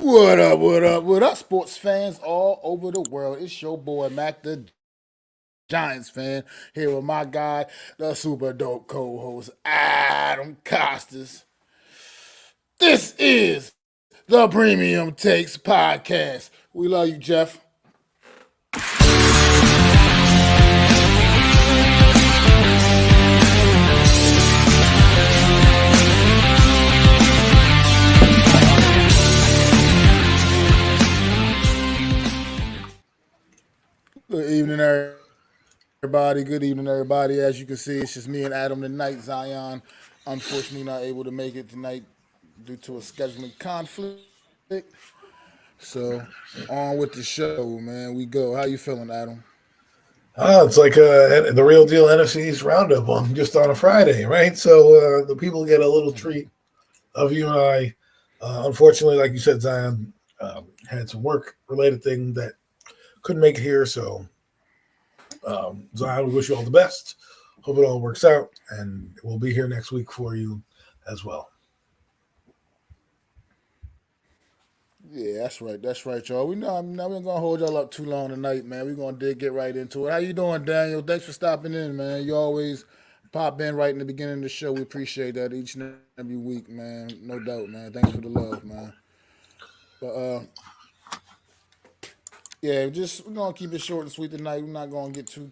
What up, what up, what up, sports fans all over the world? It's your boy Mac the Giants fan here with my guy, the super dope co-host Adam Costas. This is the Premium Takes Podcast. We love you, Jeff. Good evening, everybody. Good evening, everybody. As you can see, it's just me and Adam tonight. Zion, unfortunately, not able to make it tonight due to a scheduling conflict. So, on with the show, man. We go. How you feeling, Adam? It's like the real deal NFC East roundup on just on a Friday, right? So the people get a little treat of you and I. Unfortunately, like you said, Zion had some work related thing that couldn't make it here. So Zion, we wish you all the best. Hope it all works out, and we'll be here next week for you as well. Yeah, that's right. That's right, y'all. We know I'm not gonna hold y'all up too long tonight, man. We're gonna get right into it. How you doing, Daniel? Thanks for stopping in, man. You always pop in right in the beginning of the show. We appreciate that each and every week, man. No doubt, man. Thanks for the love, man. But yeah, just we're gonna keep it short and sweet tonight. We're not gonna get too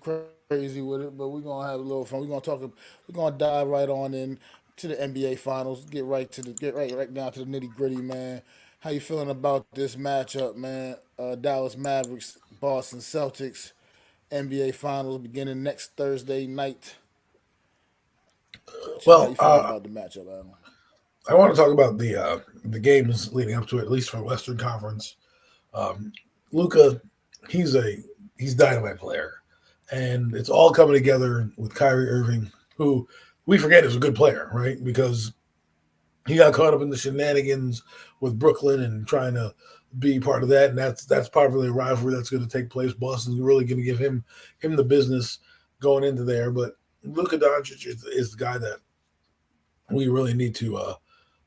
crazy with it, but we're gonna have a little fun. We're gonna dive right on in to the NBA Finals. Get right down to the nitty gritty, man. How you feeling about this matchup, man? Dallas Mavericks, Boston Celtics, NBA Finals beginning next Thursday night. How you Well, feeling about the matchup, Adam? I want to talk about the games leading up to it, at least for Western Conference. Luca, he's a he's a dynamite player, and it's all coming together with Kyrie Irving, who we forget is a good player, right? Because he got caught up in the shenanigans with Brooklyn and trying to be part of that, and that's probably a rivalry that's going to take place. Boston's really going to give him the business going into there, but Luka Doncic is the guy that we really need to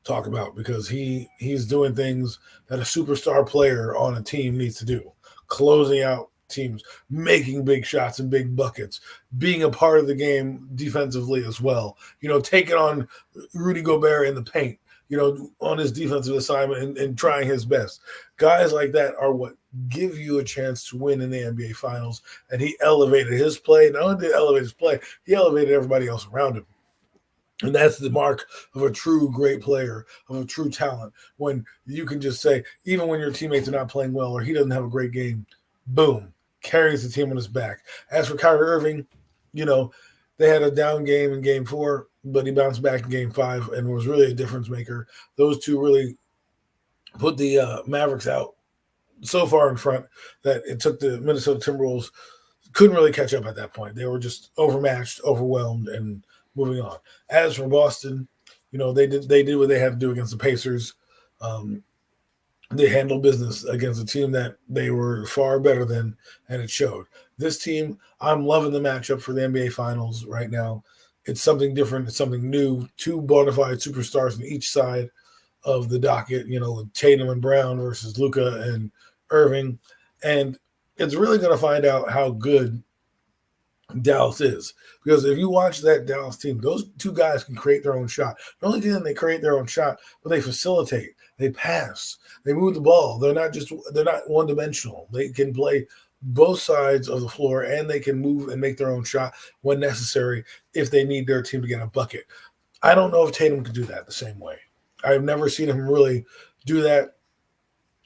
talk about because he's doing things that a superstar player on a team needs to do, closing out teams, making big shots and big buckets, being a part of the game defensively as well. Taking on Rudy Gobert in the paint. On his defensive assignment and trying his best. Guys like that are what give you a chance to win in the NBA Finals. And he elevated his play. Not only did he elevate his play, he elevated everybody else around him. And that's the mark of a true great player, of a true talent. When you can just say, even when your teammates are not playing well or he doesn't have a great game, boom, carries the team on his back. As for Kyrie Irving, you know, they had a down game in game four, but he bounced back in game five and was really a difference maker. Those two really put the Mavericks out so far in front that it took the Minnesota Timberwolves couldn't really catch up at that point. They were just overmatched, overwhelmed, and moving on. As for Boston, they did what they had to do against the Pacers. Um, they handled business against a team that they were far better than, and it showed. This team, I'm loving the matchup for the NBA Finals right now. It's something different. It's something new. Two bona fide superstars on each side of the docket. Tatum and Brown versus Luca and Irving, and it's really going to find out how good Dallas is. Because if you watch that Dallas team, those two guys can create their own shot. Not only can they create their own shot, but they facilitate, they pass, they move the ball. They're not one dimensional. They can play both sides of the floor and they can move and make their own shot when necessary if they need their team to get a bucket. I don't know if Tatum can do that the same way. I've never seen him really do that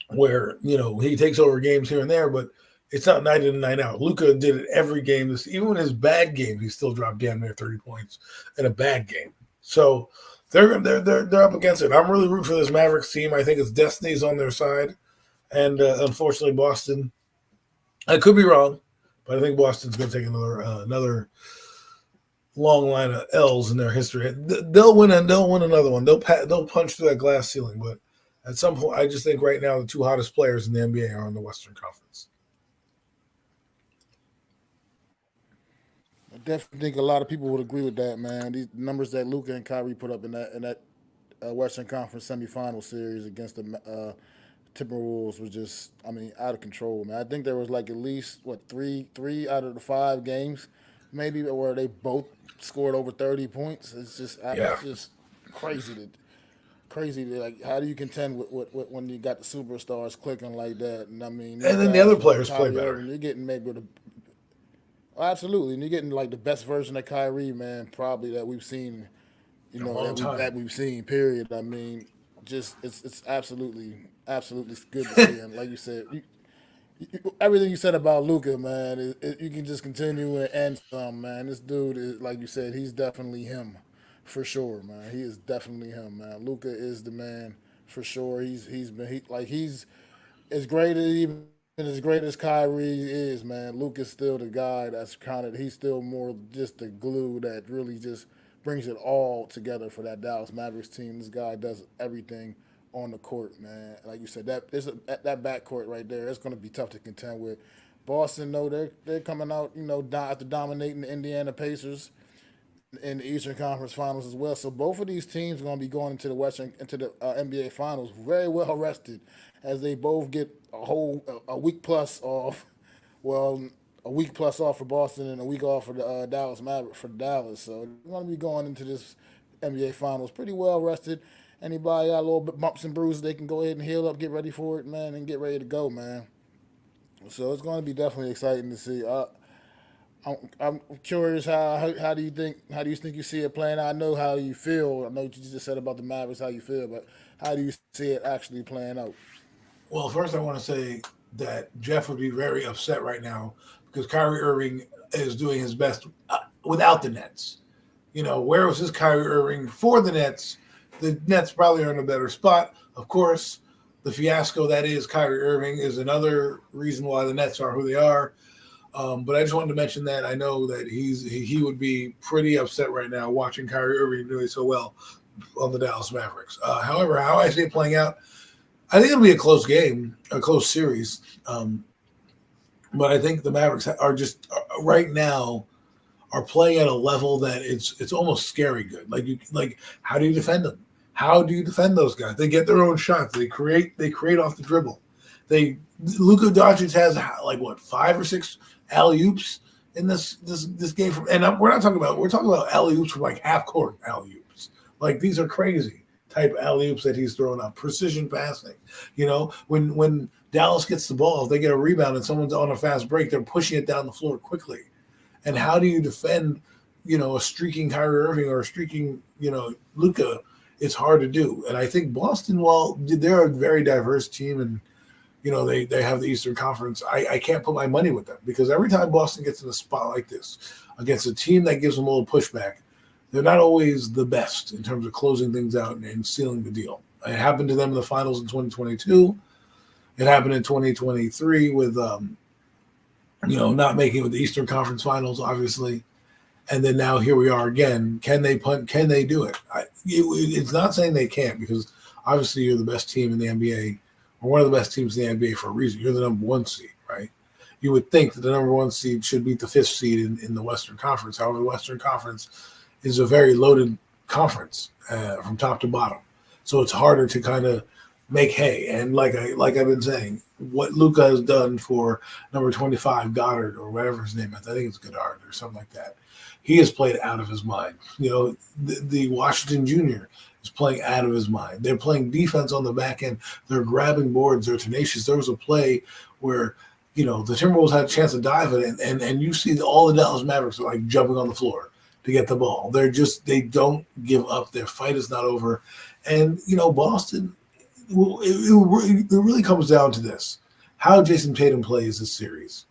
where he takes over games here and there, but it's not night in and night out. Luca did it every game. Even in his bad game, he still dropped damn near 30 points in a bad game. So they're up against it. I'm really rooting for this Mavericks team. I think it's destiny's on their side, and unfortunately, Boston. I could be wrong, but I think Boston's going to take another long line of L's in their history. They'll win and they'll win another one. They'll punch through that glass ceiling, but at some point, I just think right now the two hottest players in the NBA are in the Western Conference. I definitely think a lot of people would agree with that, man. These numbers that Luca and Kyrie put up in that Western Conference semifinal series against Timberwolves was just, I mean, out of control, man. I think there was like at least what three out of the 5 games, maybe where they both scored over 30 points. Yeah. It's just crazy to like how do you contend with when you got the superstars clicking like that? And I mean these And then the other guys like players play Kyrie better. Irving, you're getting maybe the absolutely, and you're getting like the best version of Kyrie, man, probably that we've seen, A long that time. we've seen. Period. I mean, just it's absolutely good to see, and like you said, everything you said about Luca, man, you can just continue and some, man. This dude is like you said, he's definitely him, for sure, man. He is definitely him, man. Luca is the man for sure. He's as great as even as great as Kyrie is, man. Luca's still the guy that's kind of he's still more just the glue that really just brings it all together for that Dallas Mavericks team. This guy does everything on the court, man. Like you said, that backcourt right there. It's going to be tough to contend with. Boston, though, they're coming out, after dominating the Indiana Pacers in the Eastern Conference Finals as well. So both of these teams are going to be going into the NBA Finals very well rested, as they both get a week plus off. Well, a week plus off for Boston and a week off for the Dallas Mavericks for Dallas. So they're going to be going into this NBA Finals pretty well rested. Anybody got a little bit bumps and bruises, they can go ahead and heal up, get ready for it, man, and get ready to go, man. So it's going to be definitely exciting to see. I'm curious how do you think you see it playing out? I know how you feel. I know what you just said about the Mavericks, how you feel, but how do you see it actually playing out? Well, first I want to say that Jeff would be very upset right now because Kyrie Irving is doing his best without the Nets. Where was his Kyrie Irving for the Nets? The Nets probably are in a better spot. Of course, the fiasco that is Kyrie Irving is another reason why the Nets are who they are. But I just wanted to mention that I know that he would be pretty upset right now watching Kyrie Irving doing so well on the Dallas Mavericks. However, how I see it playing out, I think it'll be a close game, a close series. But I think the Mavericks are just right now are playing at a level that it's almost scary good. Like how do you defend them? How do you defend those guys? They get their own shots. They create off the dribble. Luka Doncic has like what 5 or 6 alley oops in this game we're talking about alley oops from like half court alley oops. Like these are crazy type alley oops that he's throwing up. Precision passing. When Dallas gets the ball, if they get a rebound and someone's on a fast break, they're pushing it down the floor quickly. And how do you defend, a streaking Kyrie Irving or a streaking, Luka? It's hard to do. And I think Boston, while they're a very diverse team and, they have the Eastern Conference, I can't put my money with them because every time Boston gets in a spot like this against a team that gives them a little pushback, they're not always the best in terms of closing things out and sealing the deal. It happened to them in the finals in 2022. It happened in 2023 with, not making it with the Eastern Conference Finals, obviously. And then now here we are again. Can they punt? Can they do it? It's not saying they can't because obviously you're the best team in the NBA or one of the best teams in the NBA for a reason. You're the number 1 seed, right? You would think that the number 1 seed should beat the 5th seed in the Western Conference. However, the Western Conference is a very loaded conference from top to bottom. So it's harder to kind of make hay. And like I've been saying, what Luka has done for number 25 Goddard or whatever his name is, I think it's Goddard or something like that. He has played out of his mind. The Washington Junior is playing out of his mind. They're playing defense on the back end. They're grabbing boards. They're tenacious. There was a play where, the Timberwolves had a chance to dive it, and you see all the Dallas Mavericks are like jumping on the floor to get the ball. They don't give up. Their fight is not over. And, Boston, it really comes down to this: how Jason Tatum plays this series.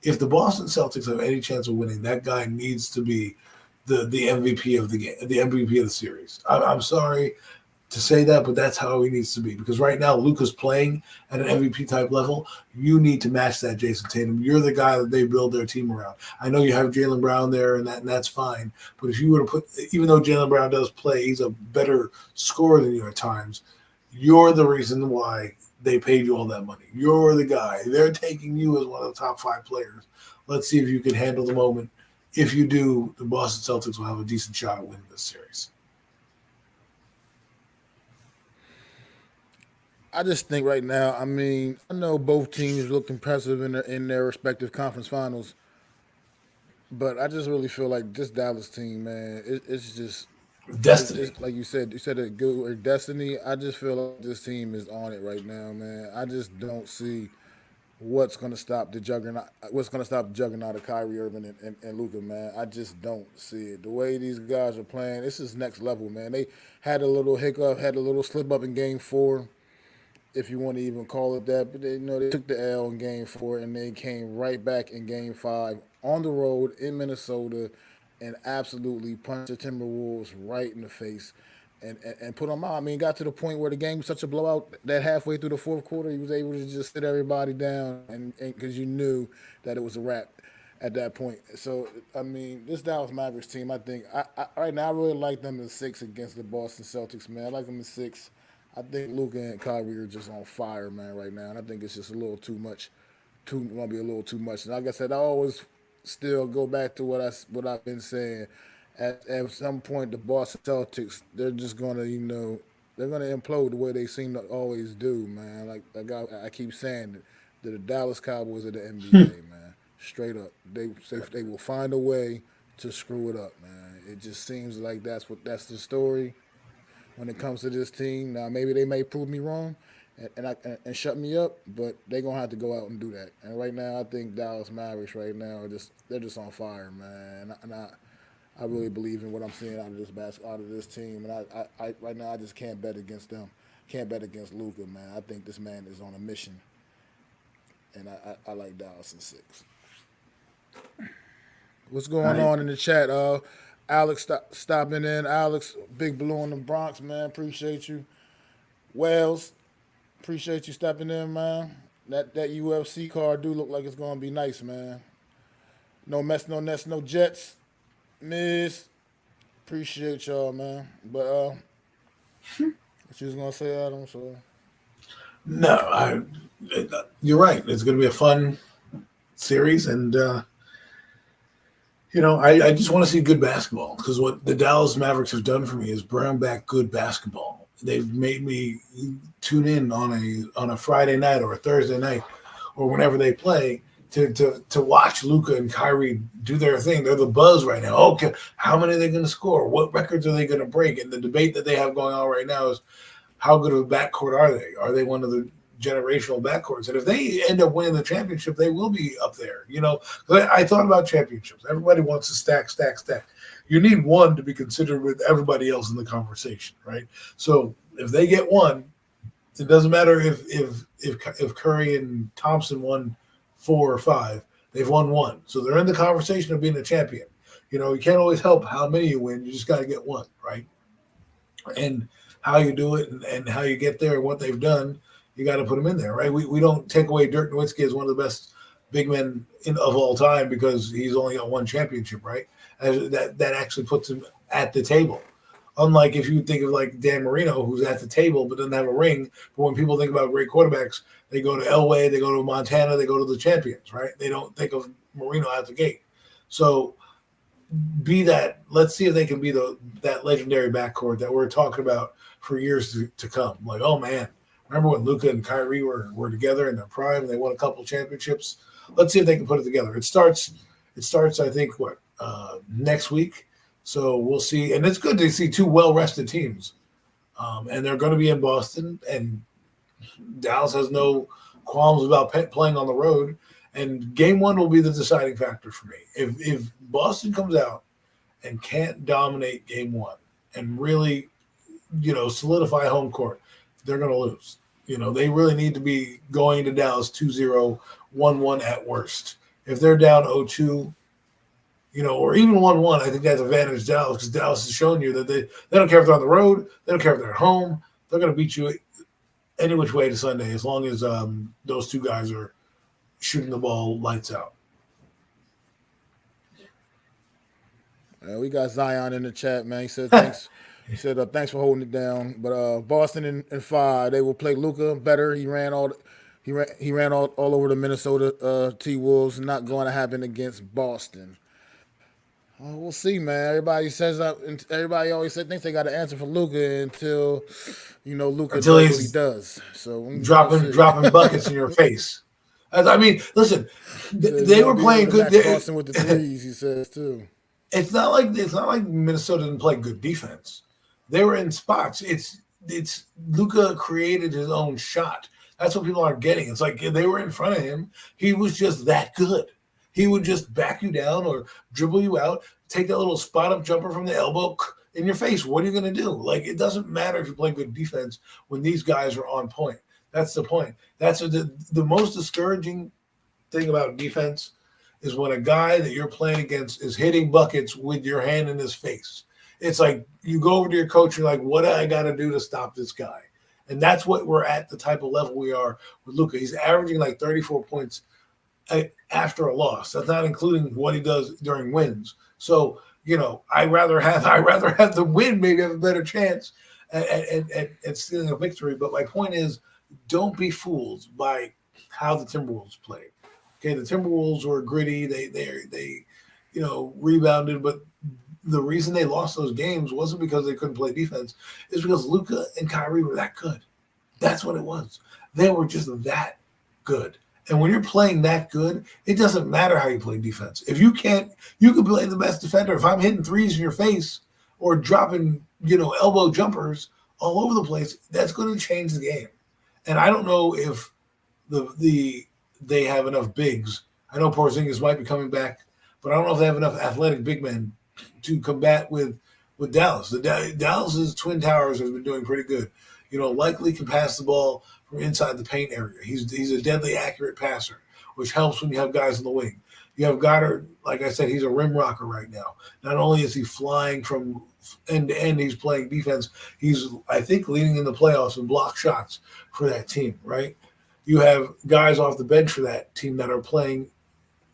If the Boston Celtics have any chance of winning, that guy needs to be the MVP of the game, the MVP of the series. I'm sorry to say that, but that's how he needs to be. Because right now, Luka's playing at an MVP type level. You need to match that, Jason Tatum. You're the guy that they build their team around. I know you have Jaylen Brown there, and that's fine. But if you were to put, even though Jaylen Brown does play, he's a better scorer than you at times. You're the reason why they paid you all that money. You're the guy. They're taking you as one of the top 5 players. Let's see if you can handle the moment. If you do, the Boston Celtics will have a decent shot at winning this series. I just think right now. I mean, I know both teams look impressive in their respective conference finals, but I just really feel like this Dallas team, man, it's just Destiny. it's like you said it good or destiny. I just feel like this team is on it right now, man. I just don't see what's gonna stop the juggernaut of Kyrie Irving and Luka, man. I just don't see it. The way these guys are playing, this is next level, man. They had a little hiccup, had a little slip up in game four, if you want to even call it that. But they took the L in game four and they came right back in game five on the road in Minnesota and absolutely punched the Timberwolves right in the face and put them out. I mean, got to the point where the game was such a blowout that halfway through the fourth quarter, he was able to just sit everybody down and because you knew that it was a wrap at that point. So I mean, this Dallas Mavericks team, I think right now I really like them in six against the Boston Celtics, man. I like them in six. I think Luka and Kyrie are just on fire, man, right now, and I think it's just a little too much. Gonna be a little too much. And like I said, I always still go back to what I've been saying. At some point, the Boston Celtics, they're just gonna they're gonna implode the way they seem to always do, man. Like I keep saying, they're the Dallas Cowboys of the NBA, man. Straight up, they will find a way to screw it up, man. It just seems like that's the story when it comes to this team. Now maybe they may prove me wrong, and shut me up, but they gonna have to go out and do that. And right now, I think Dallas Mavericks right now they're just on fire, man. I really believe in what I'm seeing out of this team, and I right now I just can't bet against them. Can't bet against Luca, man. I think this man is on a mission, and I like Dallas in six. What's going I on in the chat? Alex stopping in. Alex, Big Blue in the Bronx, man. Appreciate you. Wells, appreciate you stepping in, man. That UFC card do look like it's gonna be nice, man. No mess, no nets, no jets. Miz, appreciate y'all, man. But what you was gonna say, Adam? So no, I. You're right. It's going to be a fun series, and I just want to see good basketball because what the Dallas Mavericks have done for me is bring back good basketball. They've made me tune in on a Friday night or a Thursday night or whenever they play to watch Luka and Kyrie do their thing. They're the buzz right now. Okay, how many are they going to score? What records are they going to break? And the debate that they have going on right now is how good of a backcourt are they? Are they one of the generational backcourts? And if they end up winning the championship, they will be up there. I thought about championships. Everybody wants to stack, stack, stack. You need one to be considered with everybody else in the conversation, right? So if they get one, it doesn't matter if Curry and Thompson won 4 or 5. They've won one, so they're in the conversation of being a champion. You can't always help how many you win. You just got to get one, right? And how you do it and how you get there and what they've done, you got to put them in there, right? We don't take away Dirk Nowitzki as one of the best big men of all time because he's only got one championship, right? That actually puts him at the table. Unlike if you think of like Dan Marino, who's at the table but doesn't have a ring. But when people think about great quarterbacks, they go to Elway, they go to Montana, they go to the champions, right? They don't think of Marino out the gate. So be that. Let's see if they can be that legendary backcourt that we're talking about for years to come. Like, oh man, remember when Luka and Kyrie were together in their prime and they won a couple championships? Let's see if they can put it together. It starts. I think next week. So we'll see. And it's good to see two well-rested teams. And they're going to be in Boston. And Dallas has no qualms about playing on the road. And game one will be the deciding factor for me. If Boston comes out and can't dominate game one and really, solidify home court, they're going to lose. They really need to be going to Dallas 2-0, 1-1 at worst. If they're down 0-2, or even 1-1, I think that's advantage Dallas because Dallas has shown you that they don't care if they're on the road, they don't care if they're at home, they're going to beat you any which way to Sunday as long as those two guys are shooting the ball lights out. we got Zion in the chat, man. He said thanks. He said thanks for holding it down. But Boston in 5, they will play Luca better. He ran all over the Minnesota T Wolves. Not going to happen against Boston. We'll see, man. Everybody says that. Everybody always thinks they got an answer for Luca until, Luca until does what he he's does. So we'll dropping see. dropping buckets in your face. I mean, listen, So he's they gonna were be able playing to good. match Boston with the threes. He says too. It's not like Minnesota didn't play good defense. They were in spots. It's Luca created his own shot. That's what people aren't getting. It's like they were in front of him. He was just that good. He would just back you down or dribble you out, take that little spot up jumper from the elbow in your face. What are you going to do? Like, it doesn't matter if you play good defense when these guys are on point. That's the point. That's the most discouraging thing about defense is when a guy that you're playing against is hitting buckets with your hand in his face. It's like you go over to your coach, you're like, what do I got to do to stop this guy? And that's what we're at, the type of level we are with Luka. He's averaging like 34 points after a loss. That's not including what he does during wins. So, I rather have the win, maybe have a better chance at stealing a victory. But my point is, don't be fooled by how the Timberwolves played. Okay, the Timberwolves were gritty. They rebounded, but the reason they lost those games wasn't because they couldn't play defense. It's because Luka and Kyrie were that good. That's what it was. They were just that good. And when you're playing that good, it doesn't matter how you play defense. If you can't, you can play the best defender. If I'm hitting threes in your face or dropping, elbow jumpers all over the place, that's going to change the game. And I don't know if they have enough bigs. I know Porzingis might be coming back, but I don't know if they have enough athletic big men to combat with Dallas. Dallas's Twin Towers have been doing pretty good. Likely can pass the ball from inside the paint area. He's a deadly accurate passer, which helps when you have guys in the wing. You have Goddard, like I said, he's a rim rocker right now. Not only is he flying from end to end, he's playing defense. He's, I think, leading in the playoffs and block shots for that team, right? You have guys off the bench for that team that are playing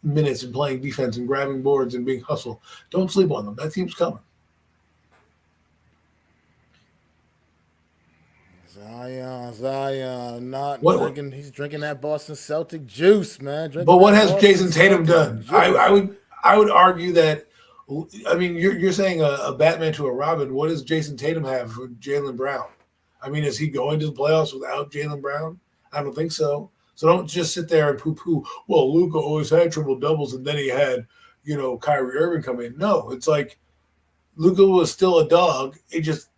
minutes and playing defense and grabbing boards and being hustled. Don't sleep on them. That team's coming. Zion, not What? drinking. He's drinking that Boston Celtic juice, man. But Drinking what that has Boston Jason Tatum Celtic done? juice. I would argue that. I mean, you're saying a Batman to a Robin. What does Jason Tatum have for Jaylen Brown? I mean, is he going to the playoffs without Jaylen Brown? I don't think so. So don't just sit there and poo-poo. Well, Luka always had triple doubles, and then he had, Kyrie Irving come in. No, it's like Luka was still a dog. It just,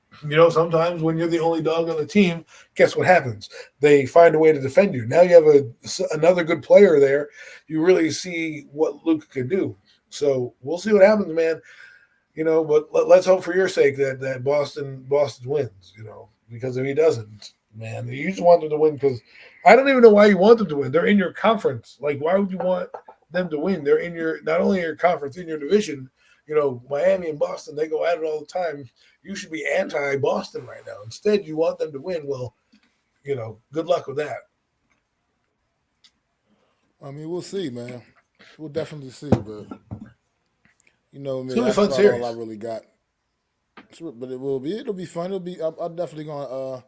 sometimes when you're the only dog on the team, guess what happens? They find a way to defend you. Now you have another good player there. You really see what Luka can do. So we'll see what happens, man. But let's hope for your sake that Boston wins. Because if he doesn't, man, you just want them to win because I don't even know why you want them to win. They're in your conference. Like, why would you want them to win? They're in not only in your conference, in your division. Miami and Boston, they go at it all the time. You should be anti-Boston right now. Instead, you want them to win. Well, good luck with that. I mean, we'll see, man. We'll definitely see, but It's me, gonna be a that's fun about series. all I really got. But it'll be fun. I'm definitely gonna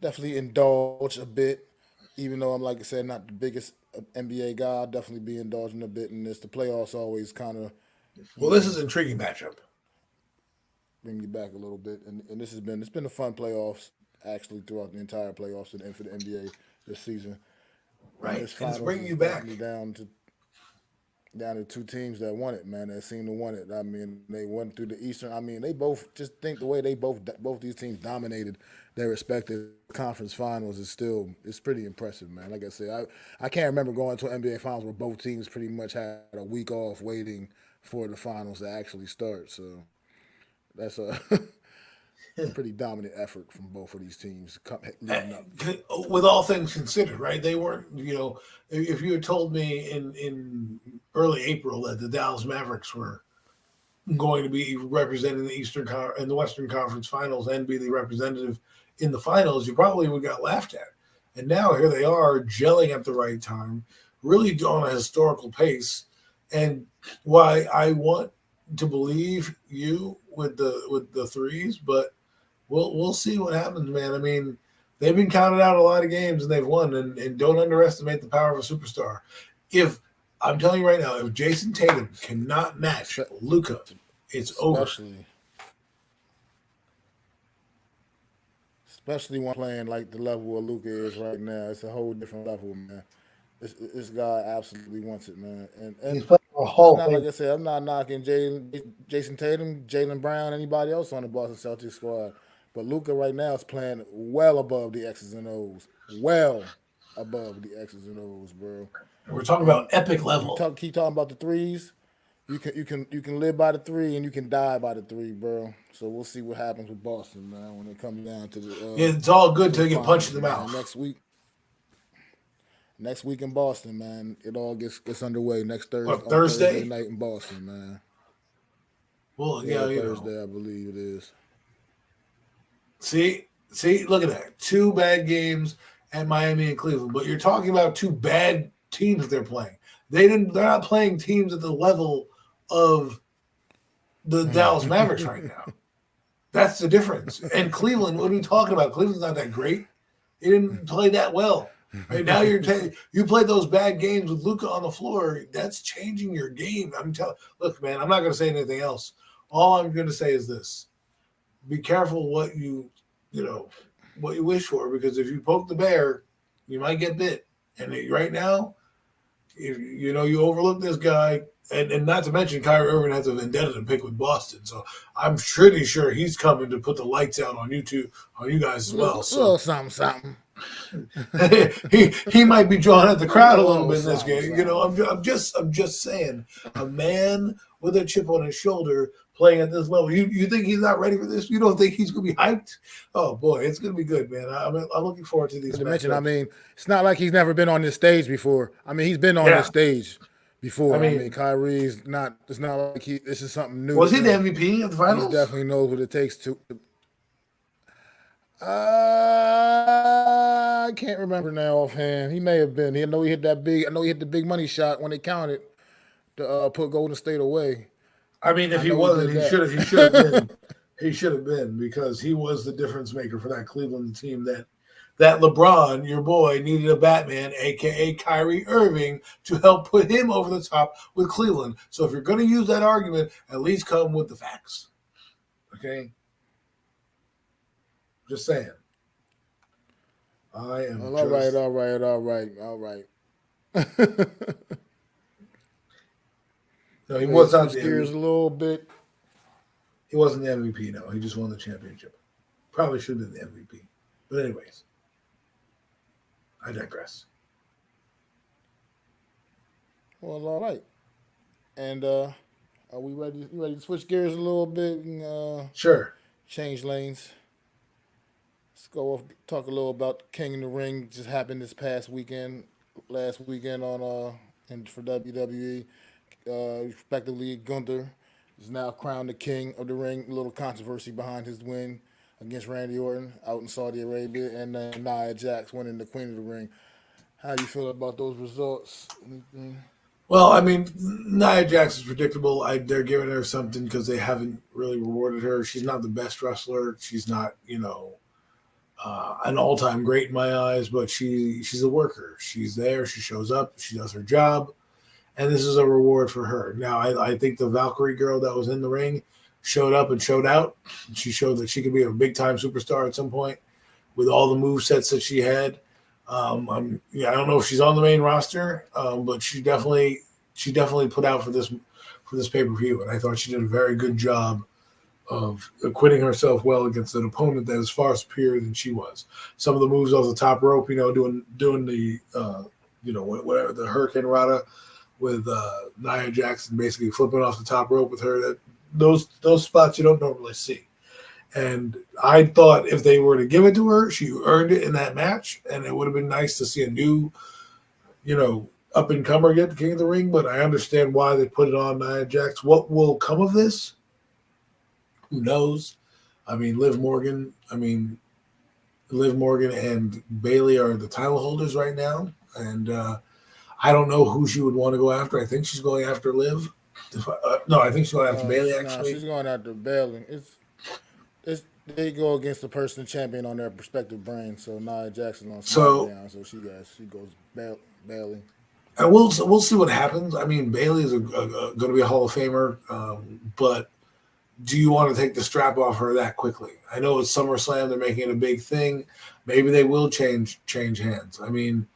definitely indulge a bit, even though I'm, like I said, not the biggest NBA guy. I'll definitely be indulging a bit in this. The playoffs always kind of Well, this is an intriguing matchup. bring you back a little bit, and it's been a fun playoffs actually throughout the entire playoffs and for the NBA this season. And Right. this And it's finals bringing is you back. definitely down to two teams that won it, man. That seem to won it. I mean, they went through the Eastern. I mean, they both just think the way they both these teams dominated their respective conference finals is it's pretty impressive, man. Like I said, I can't remember going to an NBA finals where both teams pretty much had a week off waiting for the finals to actually start. So that's a pretty dominant effort from both of these teams leading up. With all things considered, right? They weren't, if you had told me in early April that the Dallas Mavericks were going to be representing the and the Western Conference Finals and be the representative in the finals, you probably would have got laughed at. And now here they are, gelling at the right time, really on a historical pace. And why I want to believe you with the threes, but we'll see what happens, man. I mean, they've been counted out a lot of games and they've won, and don't underestimate the power of a superstar. If I'm telling you right now, if Jason Tatum cannot match Luka, it's over. Especially when playing like the level where Luca is right now. It's a whole different level, man. This guy absolutely wants it, man. He's And playing for a it's Hall of not like Fame. I said. I'm not knocking Jason Tatum, Jalen Brown, anybody else on the Boston Celtics squad. But Luca right now is playing well above the X's and O's. Well above the X's and O's, bro. We're talking about And epic you level. keep talking about the threes. You can live by the three and you can die by the three, bro. So we'll see what happens with Boston, man, when it comes down It's all good to the till you get punched finals, in the man. mouth. Next week in Boston, man, it all gets underway next Thursday What, on Thursday Thursday? night in Boston, man. Well, yeah, Yeah, Thursday, I believe it is. See, look at that. 2 bad games at Miami and Cleveland. But you're talking about 2 bad teams they're playing. They're not playing teams at the level of the Dallas Mavericks right now. That's the difference. And Cleveland, what are you talking about? Cleveland's not that great. He didn't play that well. Right now, you played those bad games with Luka on the floor. That's changing your game. Look, man, I'm not going to say anything else. All I'm going to say is this: be careful what what you wish for, because if you poke the bear, you might get bit. And right now, if you overlook this guy, and not to mention Kyrie Irving has a vendetta to pick with Boston, so I'm pretty sure he's coming to put the lights out on you guys as well. So Little something, something. he might be drawing out the crowd a little bit in this Something, game. something. I'm just saying, a man with a chip on his shoulder playing at this level. You think he's not ready for this? You don't think he's going to be hyped? Oh boy, it's going to be good, man. I'm looking forward to these. To mention, I mean, it's not like he's never been on this stage before. I mean, he's been on this stage before. I mean, Kyrie's not. It's not like this is something new. Was he the MVP of the finals? He definitely knows what it takes to. I can't remember now offhand. He may have been. I know he hit that big. I know he hit the big money shot when it counted to put Golden State away. I mean, if he wasn't, he should have. He should have been. He should have been, because he was the difference maker for that Cleveland team. That LeBron, your boy, needed a Batman, aka Kyrie Irving, to help put him over the top with Cleveland. So if you're going to use that argument, at least come with the facts. Okay. Just saying. I am. All right. No, he was not the MVP. A little bit. He wasn't the MVP. No, he just won the championship. Probably should have been the MVP. But anyways, I digress. Well, all right. And are we ready? You ready to switch gears a little bit and sure. Change lanes? Let's go off. Talk a little about King in the Ring. Just happened this past weekend, last weekend on and for WWE. Respectively, Gunther is now crowned the King of the Ring. A little controversy behind his win against Randy Orton out in Saudi Arabia, and then Nia Jax winning the Queen of the Ring. How do you feel about those results? Anything? Well, I mean, Nia Jax is predictable. They're giving her something because they haven't really rewarded her. She's not the best wrestler. She's not, an all-time great in my eyes, but she's a worker. She's there. She shows up. She does her job. And this is a reward for her. Now, I think the Valkyrie girl that was in the ring showed up and showed out. She showed that she could be a big-time superstar at some point with all the move sets that she had. I don't know if she's on the main roster, but she definitely put out for this pay-per-view, and I thought she did a very good job of acquitting herself well against an opponent that is far superior than she was. Some of the moves off the top rope, doing the whatever, the Hurricane Rana with Nia Jackson, basically flipping off the top rope with her. That those spots you don't normally see. And I thought if they were to give it to her, she earned it in that match, and it would have been nice to see a new, up-and-comer get the King of the Ring, but I understand why they put it on Nia Jax. What will come of this? Who knows? I mean, Liv Morgan and Bayley are the title holders right now, and I don't know who she would want to go after. I think she's going after Liv. I think she's going after Bayley, actually. No, she's going after Bayley. They go against the person champion on their respective brand. So Nia Jackson on SmackDown, so she goes Bayley. And we'll see what happens. I mean, Bailey is going to be a Hall of Famer, but do you want to take the strap off her that quickly? I know it's SummerSlam; they're making it a big thing. Maybe they will change hands. I mean,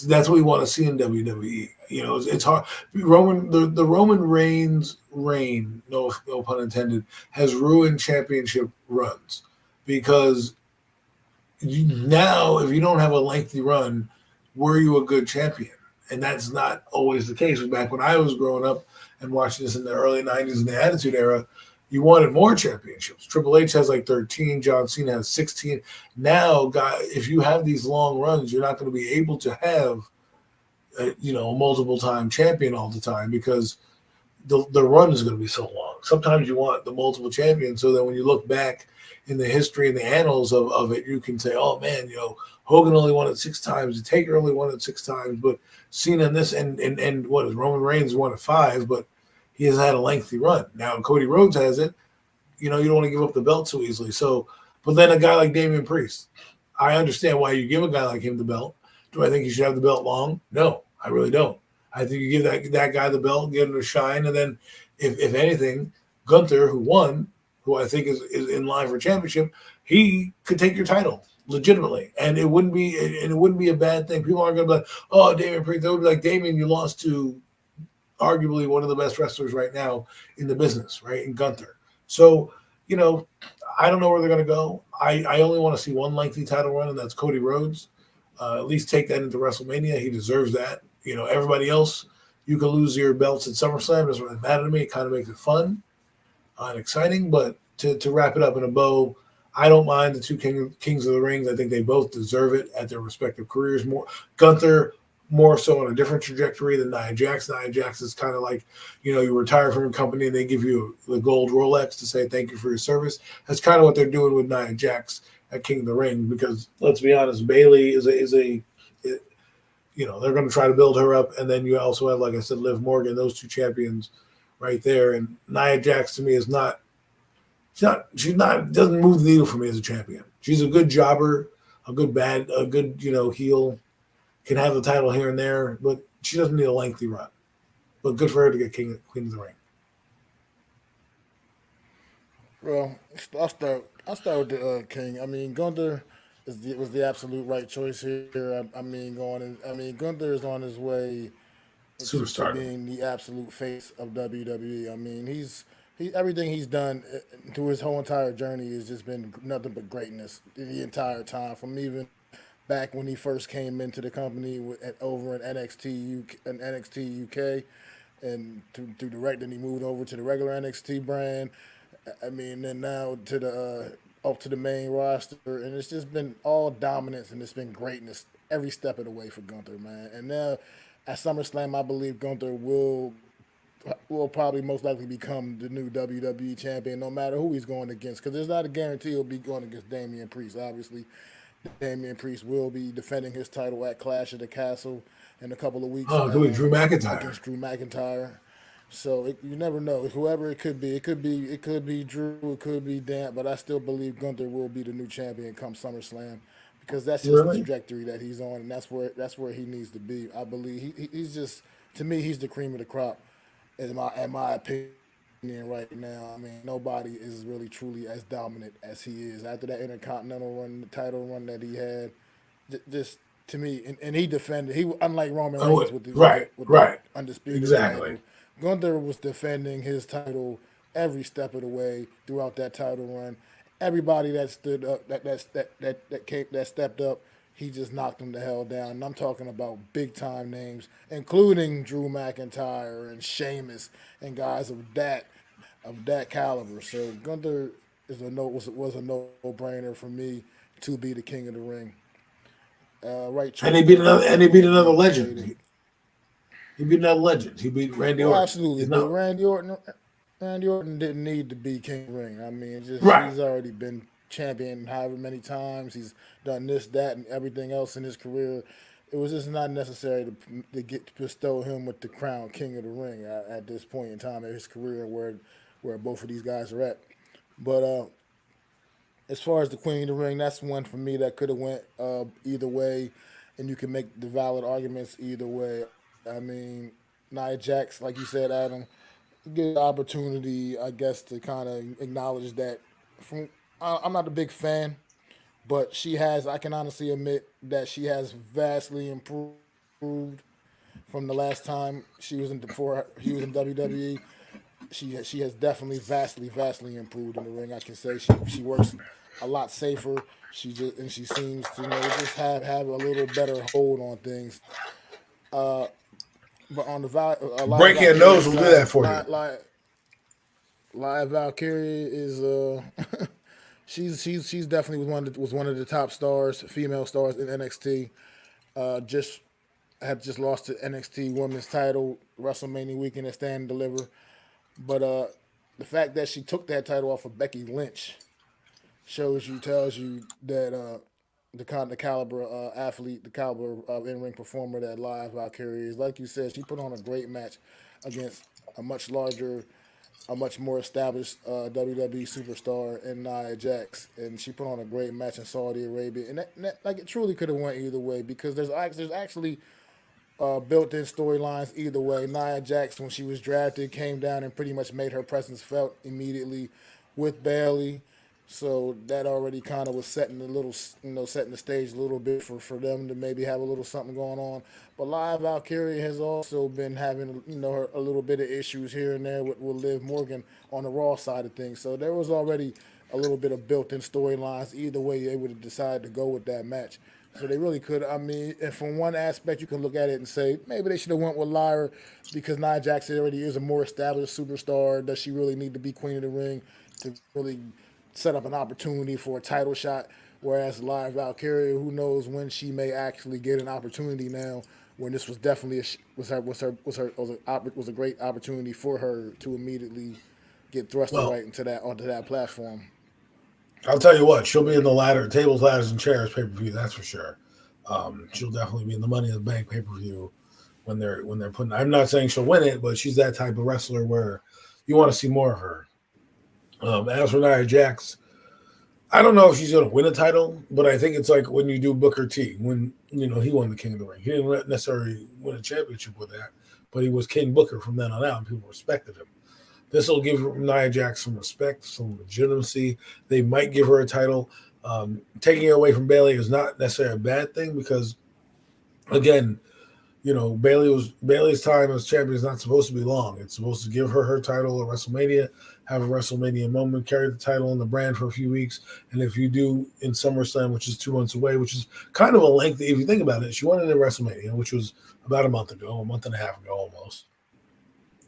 that's what we want to see in WWE. You know, it's hard. The Roman Reigns reign, no pun intended, has ruined championship runs because now if you don't have a lengthy run, were you a good champion? And that's not always the case. Back when I was growing up and watching this in the early '90s in the Attitude Era, you wanted more championships. Triple H has like 13. John Cena has 16. Now, guy, if you have these long runs, you're not going to be able to have a multiple time champion all the time because the run is going to be so long. Sometimes you want the multiple champions so that when you look back in the history and the annals of it, you can say, oh man, Hogan only won it 6 times, Taker only won it 6 times, but Cena and this and what is Roman Reigns won it 5, but he has had a lengthy run. Now Cody Rhodes has it. You don't want to give up the belt so easily. So, but then a guy like Damian Priest, I understand why you give a guy like him the belt. Do I think he should have the belt long? No, I really don't. I think you give that guy the belt, give him a shine, and then if anything, Gunther, who won, who I think is in line for championship, he could take your title legitimately, and it wouldn't be a bad thing. People aren't going to be like, oh, Damian Priest. They would be like, Damian, you lost to arguably one of the best wrestlers right now in the business, right? In Gunther. So, you know, I don't know where they're going to go. I only want to see one lengthy title run, and that's Cody Rhodes. At least take that into WrestleMania. He deserves that. Everybody else, you can lose your belts at SummerSlam. It doesn't really matter to me. It kind of makes it fun and exciting. But to wrap it up in a bow, I don't mind the two Kings of the Rings. I think they both deserve it at their respective careers. Gunther more so on a different trajectory than Nia Jax. Nia Jax is kind of like, you retire from a company and they give you the gold Rolex to say thank you for your service. That's kind of what they're doing with Nia Jax at King of the Ring because let's be honest, Bailey they're going to try to build her up, and then you also have, like I said, Liv Morgan, those two champions right there. And Nia Jax to me is not. She's not doesn't move the needle for me as a champion. She's a good jobber, a good heel, can have the title here and there, but she doesn't need a lengthy run. But good for her to get Queen of the Ring. Well, I'll start with the King. I mean, Gunther was the absolute right choice here. Gunther is on his way to Superstar. being the absolute face of WWE. I mean, everything he's done through his whole entire journey has just been nothing but greatness the entire time. From even back when he first came into the company over in NXT UK, and through direct, then he moved over to the regular NXT brand. I mean, then now to the up to the main roster, and it's just been all dominance and it's been greatness every step of the way for Gunther, man. And now at SummerSlam, I believe Gunther will probably most likely become the new WWE champion, no matter who he's going against. Because there's not a guarantee he'll be going against Damian Priest. Obviously, Damian Priest will be defending his title at Clash of the Castle in a couple of weeks Oh, it could be Drew McIntyre. against Drew McIntyre. So you never know. Whoever it could be, it could be Drew, it could be Dan, but I still believe Gunther will be the new champion come SummerSlam because that's just the Really? trajectory that he's on, and that's where he needs to be. I believe he's just to me he's the cream of the crop, in my opinion right now. I mean, nobody is really truly as dominant as he is after that Intercontinental run, the title run that he had. Just to me, and he defended. He unlike Roman Oh, Reigns with the with right, the with the right. undisputed Exactly. title. Gunther was defending his title every step of the way throughout that title run. Everybody that stood up, that stepped up, he just knocked them the hell down. And I'm talking about big time names, including Drew McIntyre and Sheamus and guys of that caliber. So Gunther was a no brainer for me to be the king of the ring. Right And he choice beat there another for and he him. beat Like you another legend. indicated. He beat another legend. He beat Randy Well, Orton. absolutely, He's but not Randy Orton didn't need to be King of the Ring. I mean, just right. he's already been champion however many times. He's done this, that, and everything else in his career. It was just not necessary to bestow him with the crown King of the Ring at this point in time in his career, where both of these guys are at. But as far as the Queen of the Ring, that's one for me that could have went either way, and you can make the valid arguments either way. I mean, Nia Jax, like you said, Adam, get the opportunity, I guess, to kind of acknowledge that. From I'm not a big fan, but she has. I can honestly admit that she has vastly improved from the last time she was in before he was in WWE. She has definitely vastly improved in the ring. I can say she works a lot safer. She seems to just have a little better hold on things. But on the live Breaking a Valkyrie nose will do side, that for you. live Valkyrie is she's definitely was one of the top stars, female stars in NXT. Just had just lost to NXT Women's Title WrestleMania weekend at Stand and Deliver. But the fact that she took that title off of Becky Lynch tells you that the caliber athlete, the caliber of in ring performer that Live Valkyrie is. Like you said, she put on a great match against a much larger, a much more established WWE superstar in Nia Jax, and she put on a great match in Saudi Arabia, and like it truly could have went either way because there's actually built-in storylines either way. Nia Jax, when she was drafted, came down and pretty much made her presence felt immediately with Bailey. So that already kind of was setting the little, setting the stage a little bit for them to maybe have a little something going on. But Live Valkyrie has also been having, a little bit of issues here and there with Liv Morgan on the Raw side of things. So there was already a little bit of built-in storylines. Either way, they would have decided to go with that match. So they really could. I mean, and from one aspect, you can look at it and say maybe they should have went with Lyra because Nia Jax already is a more established superstar. Does she really need to be queen of the ring to really set up an opportunity for a title shot? Whereas Live Valkyria, who knows when she may actually get an opportunity now? When this was definitely was a great opportunity for her to immediately get thrusted Well, right into that onto that platform. I'll tell you what, she'll be in the tables, ladders, and chairs pay per view. That's for sure. She'll definitely be in the Money in the Bank pay per view when they're putting. I'm not saying she'll win it, but she's that type of wrestler where you want to see more of her. As for Nia Jax, I don't know if she's going to win a title, but I think it's like when you do Booker T. When he won the King of the Ring, he didn't necessarily win a championship with that, but he was King Booker from then on out, and people respected him. This will give Nia Jax some respect, some legitimacy. They might give her a title. Taking it away from Bailey is not necessarily a bad thing because, again, Bailey's time as champion is not supposed to be long. It's supposed to give her title at WrestleMania, have a WrestleMania moment, carry the title and the brand for a few weeks, and if you do in SummerSlam, which is 2 months away, which is kind of a lengthy, if you think about it, she won it in WrestleMania, which was about a month ago, a month and a half ago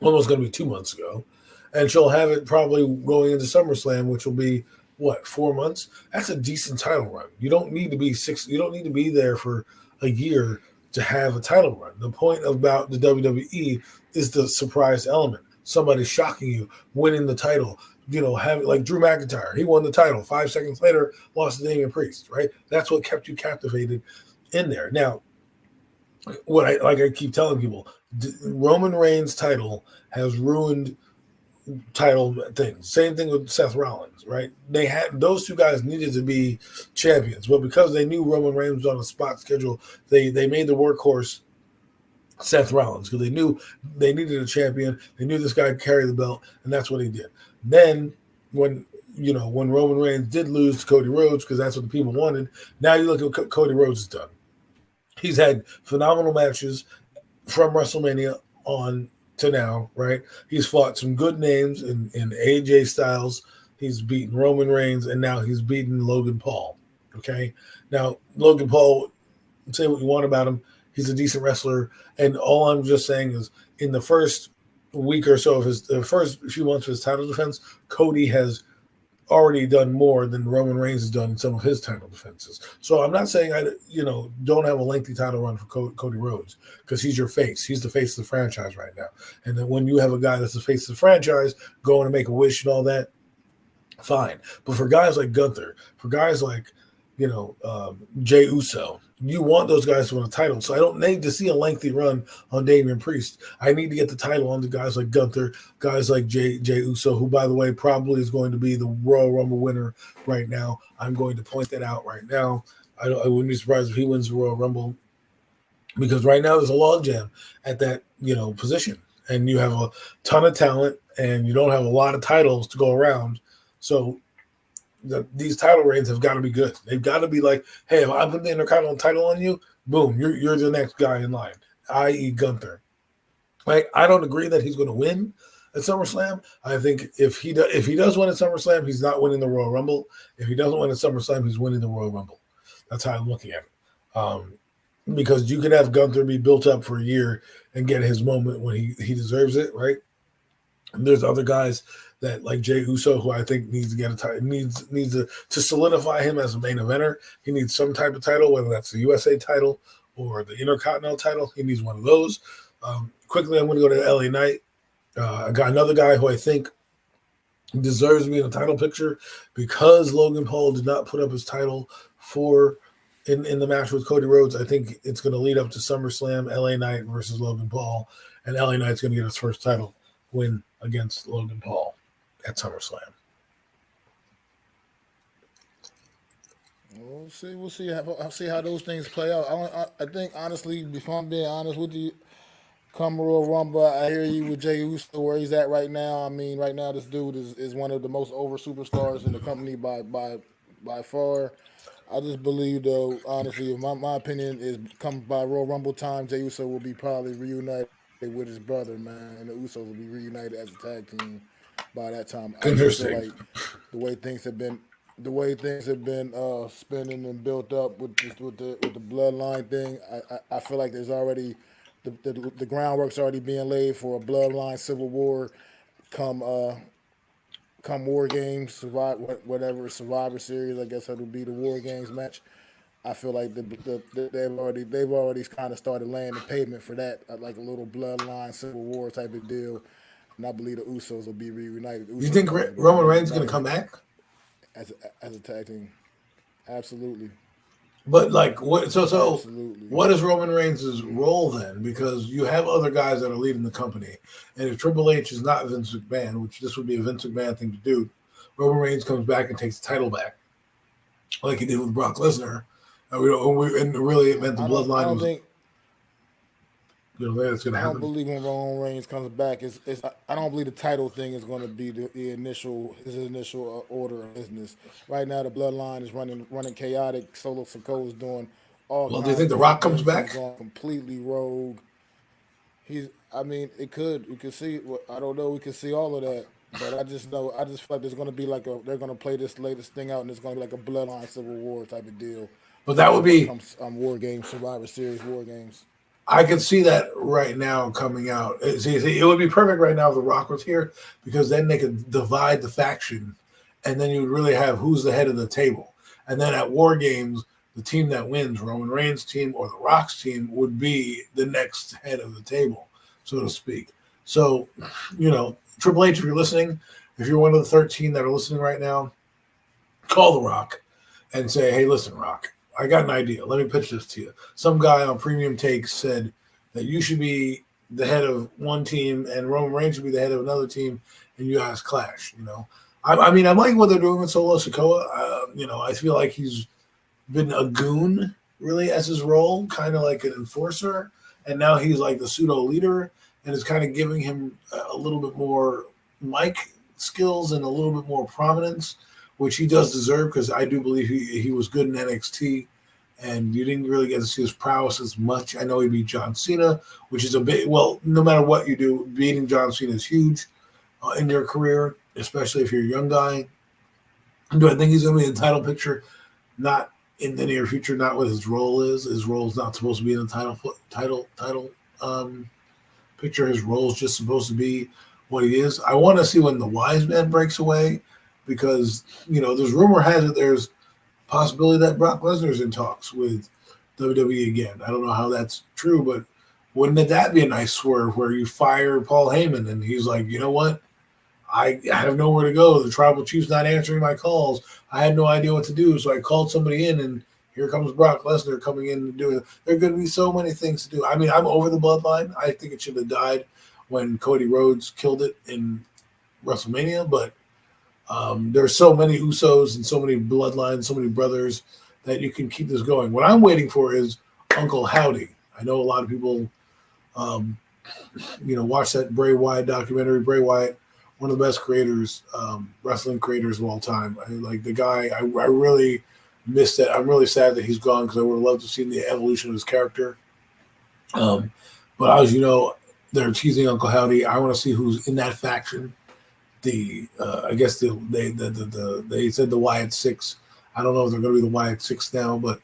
almost going to be 2 months ago, and she'll have it probably going into SummerSlam, which will be what 4 months. That's a decent title run. You don't need to be six. You don't need to be there for a year to have a title run. The point about the WWE is the surprise element. Somebody shocking you, winning the title. Having like Drew McIntyre, he won the title. 5 seconds later, lost to Damian Priest. Right? That's what kept you captivated in there. Now, I keep telling people, Roman Reigns' title has ruined title things. Same thing with Seth Rollins, right? Those two guys needed to be champions, but because they knew Roman Reigns was on a spot schedule, they made the workhorse Seth Rollins because they knew they needed a champion. They knew this guy could carry the belt, and that's what he did. Then when Roman Reigns did lose to Cody Rhodes because that's what the people wanted, now you look at what Cody Rhodes has done. He's had phenomenal matches from WrestleMania on to now, right? He's fought some good names in AJ Styles. He's beaten Roman Reigns, and now he's beaten Logan Paul. Okay? Now, Logan Paul, say what you want about him, he's a decent wrestler, and all I'm just saying is in the first week or so of the first few months of his title defense, Cody has already done more than Roman Reigns has done in some of his title defenses. So I'm not saying don't have a lengthy title run for Cody Rhodes because he's your face. He's the face of the franchise right now. And then when you have a guy that's the face of the franchise going to make a wish and all that, fine. But for guys like Gunther, for guys like Jey Uso, you want those guys to win a title. So I don't need to see a lengthy run on Damian Priest. I need to get the title on the guys like Gunther, guys like Jey Uso, who, by the way, probably is going to be the Royal Rumble winner right now. I'm going to point that out right now. I wouldn't be surprised if he wins the Royal Rumble. because right now there's a logjam at that position, and you have a ton of talent, and you don't have a lot of titles to go around. So these title reigns have got to be good. They've got to be like, hey, if I put the Intercontinental title on you, boom, you're the next guy in line, i.e. Gunther. Like, I don't agree that he's going to win at SummerSlam. I think if he does win at SummerSlam, he's not winning the Royal Rumble. If he doesn't win at SummerSlam, he's winning the Royal Rumble. That's how I'm looking at it. Because you can have Gunther be built up for a year and get his moment when he deserves it, right? And there's other guys that like Jey Uso, who I think needs to get a title, needs to solidify him as a main eventer. He needs some type of title, whether that's the USA title or the Intercontinental title. He needs one of those. Quickly, I'm going to go to LA Knight. I got another guy who I think deserves to be in the title picture because Logan Paul did not put up his title in the match with Cody Rhodes. I think it's going to lead up to SummerSlam, LA Knight versus Logan Paul, and LA Knight's going to get his first title win against Logan Paul at SummerSlam. We'll see. We'll see. I'll see how those things play out. I think honestly, if I'm being honest with you, come Royal Rumble, I hear you with Jey Uso where he's at right now. I mean, right now this dude is one of the most over superstars in the company by far. I just believe though, honestly, my opinion is come by Royal Rumble time, Jey Uso will be probably reunited with his brother, man, and the Usos will be reunited as a tag team by that time. I just feel Interesting. like the way things have been spinning and built up with the bloodline thing. I feel like there's already the groundwork's already being laid for a bloodline civil war come War Games, whatever Survivor Series. I guess it'll be the War Games match. I feel like they've already kind of started laying the pavement for that, like a little bloodline civil war type of deal. And I believe the Usos will be reunited. You Usos think guys will be Roman Reigns is going to reunited come back? as a tag team. Absolutely, But like, what? So absolutely. what is Roman Reigns' role then? Because you have other guys that are leading the company, and if Triple H is not Vince McMahon, which this would be a Vince McMahon thing to do, Roman Reigns comes back and takes the title back, like he did with Brock Lesnar. And really, it meant the I bloodline don't was, think that's going to I don't happen. believe when Roman Reigns comes back, I don't believe the title thing is going to be the initial his initial order of business. Right now, the bloodline is running chaotic. Solo Sikoa is doing all Well, do you kinds think of The Rock different comes things. He's back? going completely rogue. I mean, it could. We could see. I don't know. We could see all of that. But I just know. I just feel like there's going to be they're going to play this latest thing out, and it's going to be like a bloodline civil war type of deal. But that would be, Comes War Games, Survivor Series, War Games. I could see that right now coming out. See, it would be perfect right now if The Rock was here because then they could divide the faction, and then you would really have who's the head of the table. And then at War Games, the team that wins, Roman Reigns' team or The Rock's team, would be the next head of the table, so to speak. So, Triple H, if you're listening, if you're one of the 13 that are listening right now, call The Rock and say, hey, listen, Rock, I got an idea. Let me pitch this to you. Some guy on Premium Takes said that you should be the head of one team and Roman Reigns should be the head of another team, and you guys clash. I mean, I like what they're doing with Solo Sikoa. I feel like he's been a goon really as his role, kind of like an enforcer, and now he's like the pseudo leader, and it's kind of giving him a little bit more mic skills and a little bit more prominence, which he does deserve because I do believe he was good in NXT, and you didn't really get to see his prowess as much. I know he beat John Cena, which is no matter what you do, beating John Cena is huge in your career, especially if you're a young guy. Do I think he's going to be in the title picture? Not in the near future, not what his role is. His role is not supposed to be in the title picture. His role is just supposed to be what he is. I want to see when the wise man breaks away because, there's rumor has it there's possibility that Brock Lesnar's in talks with WWE again. I don't know how that's true, but wouldn't that be a nice swerve where you fire Paul Heyman and he's like, you know what? I have nowhere to go. The tribal chief's not answering my calls. I had no idea what to do, so I called somebody in, and here comes Brock Lesnar coming in and doing it. There are going to be so many things to do. I mean, I'm over the bloodline. I think it should have died when Cody Rhodes killed it in WrestleMania, but there's so many Usos and so many bloodlines, so many brothers that you can keep this going. What I'm waiting for is Uncle Howdy. I know a lot of people, um, watch that Bray Wyatt documentary. Bray Wyatt, one of the best creators, wrestling creators of all time. Like the guy. I really missed that. I'm really sad that he's gone because I would have loved to see the evolution of his character. Um, but as you know, they're teasing Uncle Howdy. I want to see who's in that faction. I guess they said the Wyatt Six. I don't know if they're going to be the Wyatt Six now, but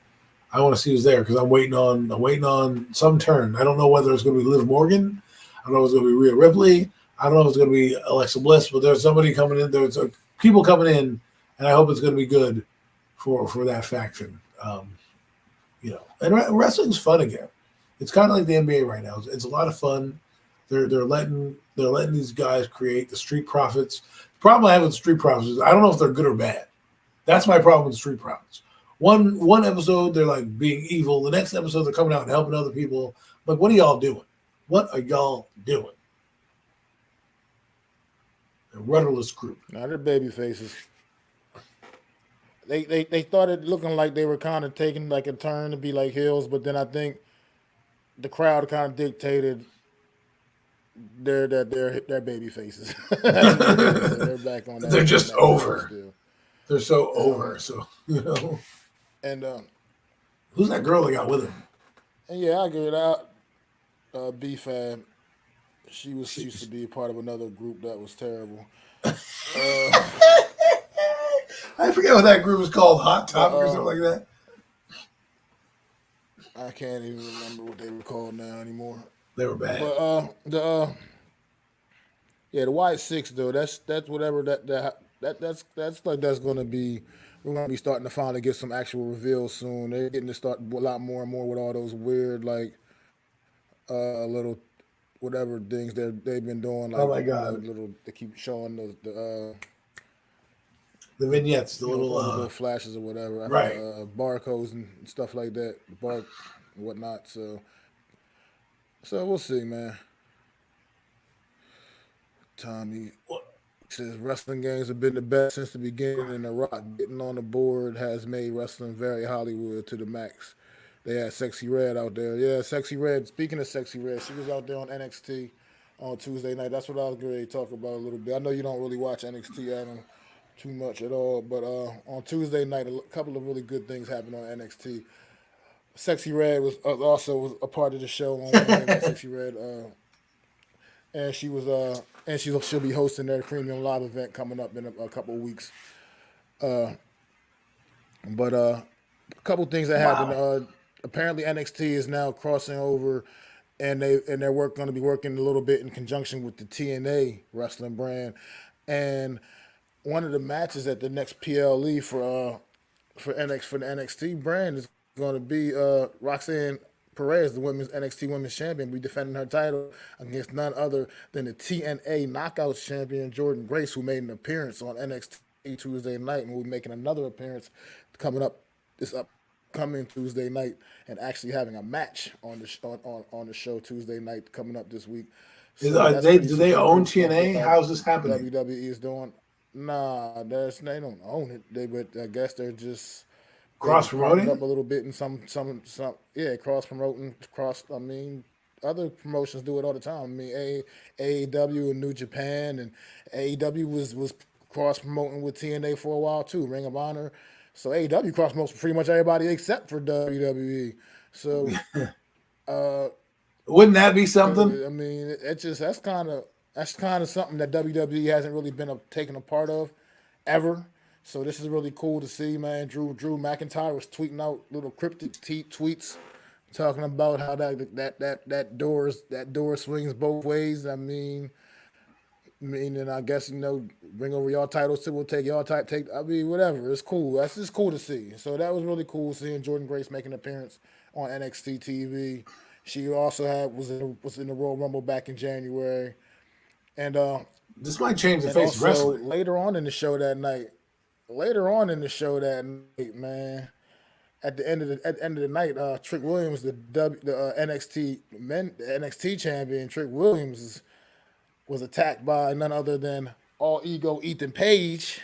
I want to see who's there because I'm waiting on some turn. I don't know whether it's going to be Liv Morgan. I don't know if it's going to be Rhea Ripley. I don't know if it's going to be Alexa Bliss, but there's somebody coming in. There's people coming in, and I hope it's going to be good for that faction. And wrestling's fun again. It's kind of like the NBA right now. It's a lot of fun. They're letting these guys create the Street Profits. The problem I have with Street Profits is I don't know if they're good or bad. That's my problem with Street Profits. One episode they're like being evil. The next episode they're coming out and helping other people. Like, what are y'all doing? What are y'all doing? A rudderless group. Now they're baby faces. They started looking like they were kind of taking like a turn to be like heels, but then I think the crowd kind of dictated their baby faces. They're back on They're on just that train over. still. They're so over. So And who's that girl they got with him? and yeah, I give it out. B Fab, she used to be a part of another group that was terrible. I forget what that group is called. Hot Topic or something like that. I can't even remember what they were called now anymore. They were bad. But the White Six though, that's whatever that's like that's gonna be. We're gonna be starting to finally get some actual reveals soon. They're getting to start a lot more and more with all those weird like little whatever things they've been doing. Like Oh my God. little they keep showing The vignettes, the all the little little flashes or whatever, right. barcodes and stuff like that, bar and whatnot. So we'll see, man. Tommy says wrestling games have been the best since the beginning, and The Rock getting on the board has made wrestling very Hollywood to the max. They had Sexy Red out there. Yeah, Sexy Red. Speaking of Sexy Red, she was out there on NXT on Tuesday night. That's what I was going to talk about a little bit. I know you don't really watch NXT, Adam, too much at all, but on Tuesday night, a couple of really good things happened on NXT. Sexy Red was a part of the show on Wednesday. Sexy Red, and she'll be hosting their premium live event coming up in a couple of weeks. But a couple things that happened. Wow. Apparently NXT is now crossing over, and they're going to be working a little bit in conjunction with the TNA wrestling brand, and one of the matches at the next PLE for the NXT brand is going to be Roxanne Perez, the women's NXT Women's Champion, be defending her title against none other than the TNA Knockouts Champion Jordan Grace, who made an appearance on NXT Tuesday night, and will be making another appearance coming up this upcoming Tuesday night, and actually having a match on the show Tuesday night coming up this week. So that's Do pretty they super own cool stuff TNA? that How's this happening? WWE is doing. Nah, they don't own it. But I guess they're just Cross partnered up promoting? a little bit in some cross promoting I mean, other promotions do it all the time. I mean, AEW and New Japan and AEW was cross promoting with TNA for a while too. Ring of Honor, so AEW cross promotes pretty much everybody except for WWE. So Wouldn't that be something? I mean, that's kind of something that WWE hasn't really been taken a part of ever. So this is really cool to see, man. Drew McIntyre was tweeting out little cryptic tweets talking about how that door swings both ways. And I guess bring over y'all titles too. We'll take y'all take. I mean, whatever. It's cool. That's just cool to see. So that was really cool seeing Jordan Grace make an appearance on NXT TV. She also was in the Royal Rumble back in January, and This might change the and face of also wrestling. later on in the show that night, man. At the end of the night, Trick Williams, the NXT champion, Trick Williams was attacked by none other than All Ego Ethan Page,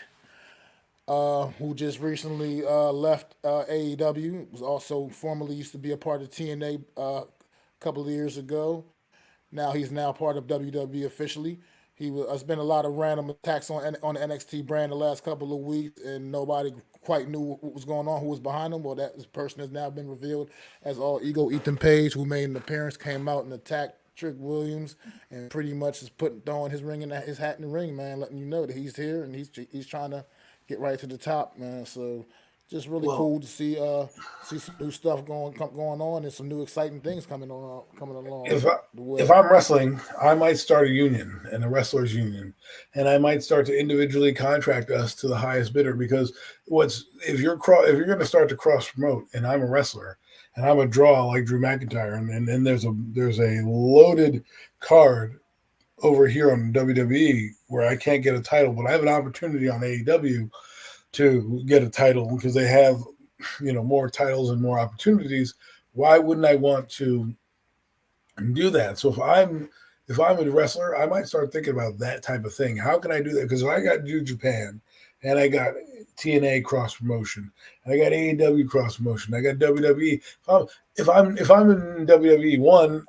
who just recently left AEW. Was also formerly used to be a part of TNA couple of years ago. Now he's now part of WWE officially. There's been a lot of random attacks on the NXT brand the last couple of weeks, and nobody quite knew what was going on, who was behind him. Well, that person has now been revealed as All Ego Ethan Page, who made an appearance, came out and attacked Trick Williams, and pretty much is throwing his hat in the ring, man, letting you know that he's here and he's trying to get right to the top, man. So just really Well, cool to see some new stuff going on and some new exciting things coming along if I, the if way. I'm wrestling, I might start a union and a wrestlers union, and I might start to individually contract us to the highest bidder. Because if you're going to start to cross promote, and I'm a wrestler and I'm a draw like Drew McIntyre, and there's a loaded card over here on WWE where I can't get a title, but I have an opportunity on AEW to get a title because they have more titles and more opportunities. Why wouldn't I want to do that? So if I'm a wrestler, I might start thinking about that type of thing. How can I do that? Because if I got New Japan and I got TNA cross promotion, and I got AEW cross promotion, I got WWE. If I'm in WWE, one,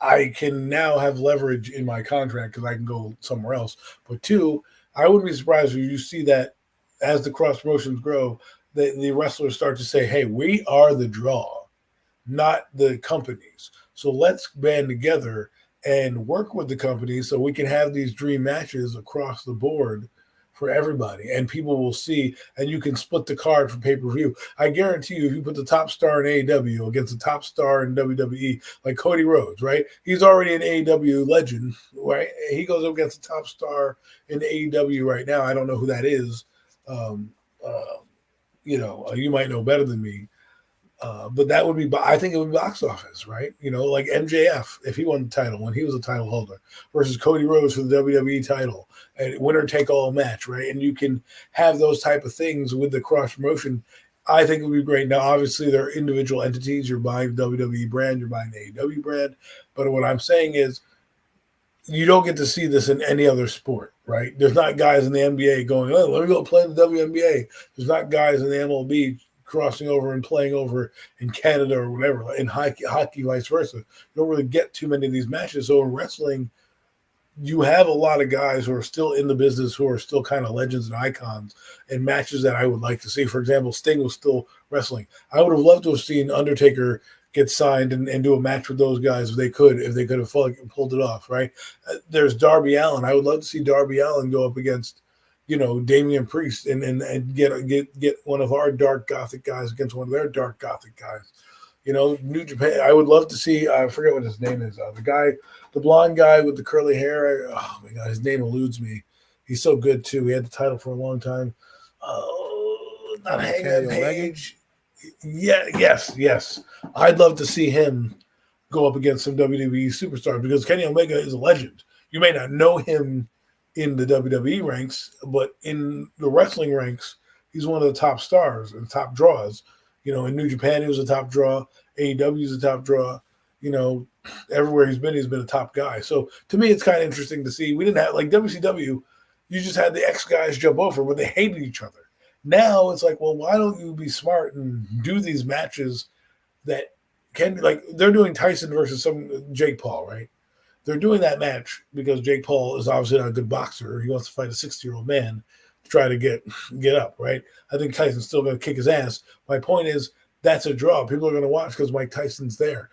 I can now have leverage in my contract because I can go somewhere else. But two, I wouldn't be surprised if you see that as the cross promotions grow, the wrestlers start to say, "Hey, we are the draw, not the companies. So let's band together and work with the companies so we can have these dream matches across the board for everybody. And people will see, and you can split the card for pay per view. I guarantee you, if you put the top star in AEW against the top star in WWE, like Cody Rhodes, right? He's already an AEW legend, right? He goes up against the top star in AEW right now. I don't know who that is. Um, uh, you might know better than me. But that would be, I think it would be box office, right? Like MJF, if he won the title when he was a title holder, versus Cody Rhodes for the WWE title, and winner take all match, right? And you can have those type of things with the cross promotion. I think it would be great. Now, obviously, they're individual entities. You're buying the WWE brand, you're buying the AEW brand. But what I'm saying is, you don't get to see this in any other sport, right? There's not guys in the NBA going, "Oh, let me go play in the WNBA." There's not guys in the MLB crossing over and playing over in Canada or whatever. In hockey, vice versa. You don't really get too many of these matches. So in wrestling, you have a lot of guys who are still in the business, who are still kind of legends and icons, and matches that I would like to see. For example, Sting was still wrestling. I would have loved to have seen Undertaker get signed and do a match with those guys if they could have pulled it off, right? There's Darby Allin. I would love to see Darby Allin go up against Damian Priest and get one of our dark gothic guys against one of their dark gothic guys. New Japan. I would love to see. I forget what his name is. The blonde guy with the curly hair. Oh my god, his name eludes me. He's so good too. He had the title for a long time. Not Kenny Hangman Omega. Page. Yeah, yes. I'd love to see him go up against some WWE superstars because Kenny Omega is a legend. You may not know him in the WWE ranks, but in the wrestling ranks, he's one of the top stars and top draws. In New Japan, he was a top draw. AEW is a top draw. Everywhere he's been a top guy. So to me, it's kind of interesting to see. We didn't have, like, WCW, you just had the X guys jump over, but they hated each other. Now it's like, well, why don't you be smart and do these matches that can, like, they're doing Tyson versus some Jake Paul, right? They're doing that match because Jake Paul is obviously not a good boxer. He wants to fight a 60-year-old man to try to get up, right? I think Tyson's still going to kick his ass. My point is, that's a draw. People are going to watch because Mike Tyson's there.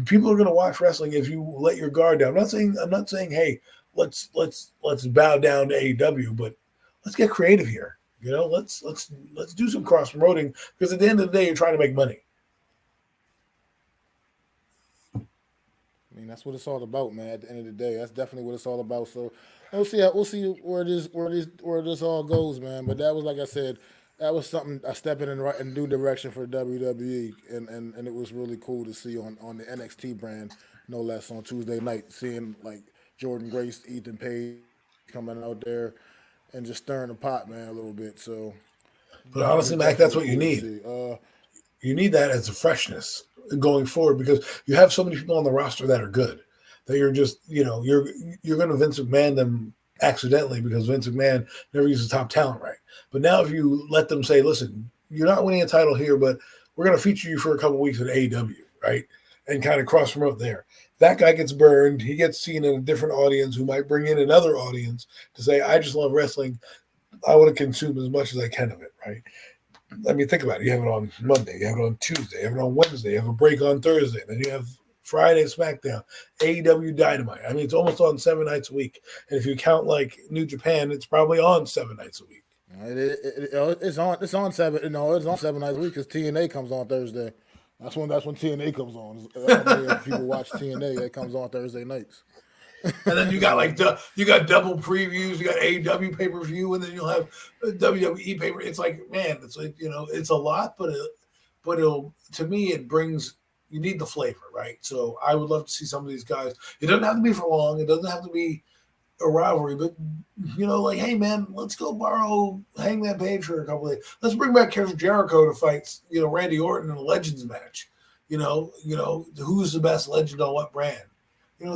People are going to watch wrestling if you let your guard down. I'm not saying, hey, let's bow down to AEW, but let's get creative here. Let's do some cross promoting because at the end of the day, you're trying to make money. I mean, that's what it's all about, man. At the end of the day, that's definitely what it's all about. So we'll see where this all goes, man. But that was, like I said, that was something, a step in the right and new direction for WWE, and it was really cool to see on the NXT brand, no less, on Tuesday night, seeing like Jordan Grace, Ethan Page coming out there and just stirring the pot, man, a little bit. So But it was honestly, Mac, that's definitely what you cool to need. see. You need that as a freshness going forward because you have so many people on the roster that are good that you're just, you're going to Vince McMahon them accidentally because Vince McMahon never uses top talent right. But now if you let them say, listen, you're not winning a title here, but we're going to feature you for a couple of weeks at AEW, right? and kind of cross promote there. That guy gets burned. He gets seen in a different audience who might bring in another audience to say, I just love wrestling. I want to consume as much as I can of it, right? I mean, think about it. You have it on Monday, you have it on Tuesday, you have it on Wednesday, you have a break on Thursday, then you have Friday SmackDown, AEW Dynamite. I mean, it's almost on 7 nights a week. And if you count like New Japan, it's probably on 7 nights a week. It's on 7. No, it's on 7 nights a week because TNA comes on Thursday. That's when TNA comes on. If people watch TNA, it comes on Thursday nights. And then you got you got double previews, you got AEW pay-per-view, and then you'll have WWE pay-per. It's like, man, it's like, it's a lot, but it'll, to me, it brings, you need the flavor, right? So I would love to see some of these guys. It doesn't have to be for long. It doesn't have to be a rivalry, but like, hey man, let's go borrow Hangman Page for a couple of days. Let's bring back Chris Jericho to fight, Randy Orton in a Legends match. Who's the best legend on what brand?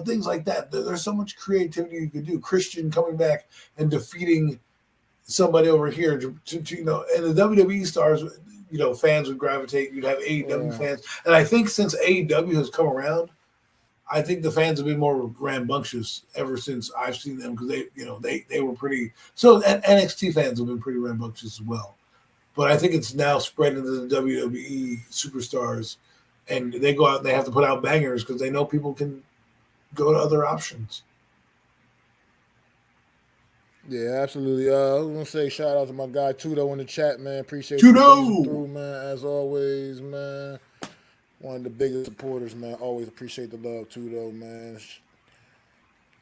Things like that. There's so much creativity you could do. Christian coming back and defeating somebody over here and the WWE stars, fans would gravitate. You'd have AEW fans. And I think since AEW has come around, I think the fans have been more rambunctious ever since I've seen them, because they were pretty. So and NXT fans have been pretty rambunctious as well. But I think it's now spread into the WWE superstars, and they go out and they have to put out bangers because they know people can go to other options. Yeah, absolutely. I was gonna say shout out to my guy Tudo in the chat, man. Appreciate Tudo! You through, man. As always, man. One of the biggest supporters, man. Always appreciate the love, Tudo, man.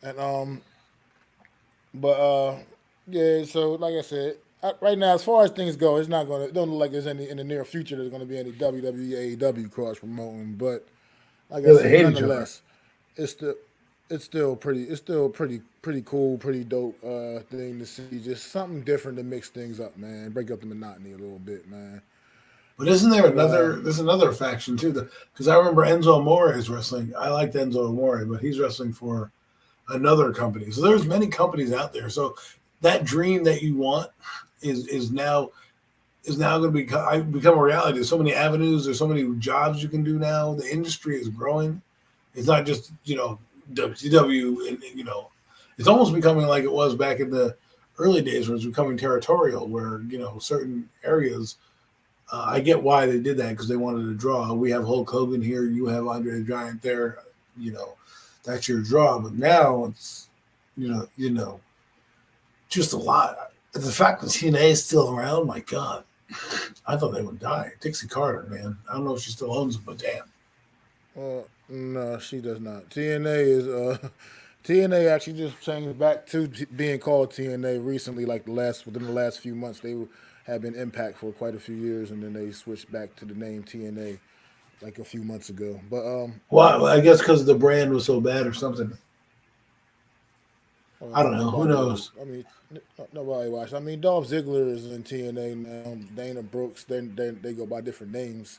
And yeah. So like I said, right now, as far as things go, it don't look like there's any in the near future. There's gonna be any WWE AEW cross promoting, but like I said, nonetheless, it's still pretty cool, pretty dope thing to see. Just something different to mix things up, man. Break up the monotony a little bit, man. But isn't there there's another faction too? Because I remember Enzo Amore is wrestling. I liked Enzo Amore, but he's wrestling for another company. So there's many companies out there. So that dream that you want is now going to become a reality. There's so many avenues. There's so many jobs you can do now. The industry is growing. It's not just WCW, and it's almost becoming like it was back in the early days, where it's becoming territorial, where certain areas. I get why they did that, because they wanted to draw. We have Hulk Hogan here. You have Andre the Giant there. That's your draw. But now it's just a lot. The fact that TNA is still around, my God, I thought they would die. Dixie Carter, man. I don't know if she still owns them, but damn. No, she does not. TNA actually just changed back to being called TNA recently, like within the last few months. They have been Impact for quite a few years, and then they switched back to the name TNA like a few months ago. But well, I guess because the brand was so bad or something. I don't know. Who knows? I mean, nobody watched. I mean, Dolph Ziggler is in TNA now. Dana Brooks, they go by different names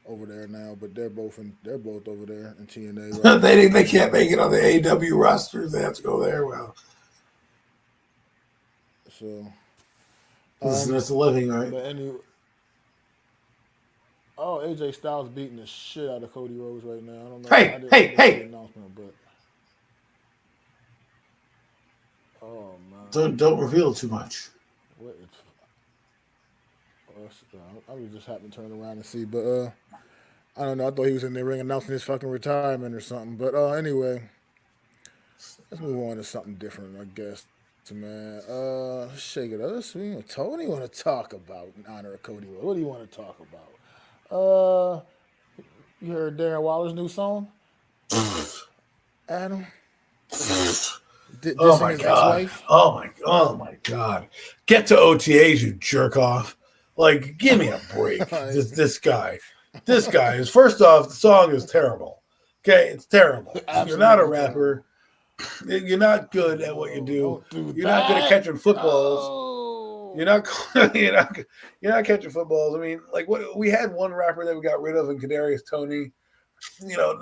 over there now, but they're both over there in TNA. Right? they can't make it on the AEW rosters. They have to go there. Well, so that's a living, right? But anyway, AJ Styles beating the shit out of Cody Rhodes right now. I don't know. Hey! The announcement, but oh man, Don't reveal too much. I was just happened to turn around and see, but I don't know. I thought he was in the ring announcing his fucking retirement or something. But anyway, let's move on to something different, I guess. Man, shake it up. What do you want to talk about in honor of Cody Rhodes? What do you want to talk about? You heard Darren Waller's new song? Adam? Oh my God! Oh my God! Get to OTAs, you jerk off! Like, give me a break. This guy is, first off, the song is terrible. Okay, it's terrible. Absolutely. You're not a rapper. You're not good at what you do. You're not good at catching footballs. You're not catching footballs. I mean, like, what we had one rapper that we got rid of in Kadarius Toney. Now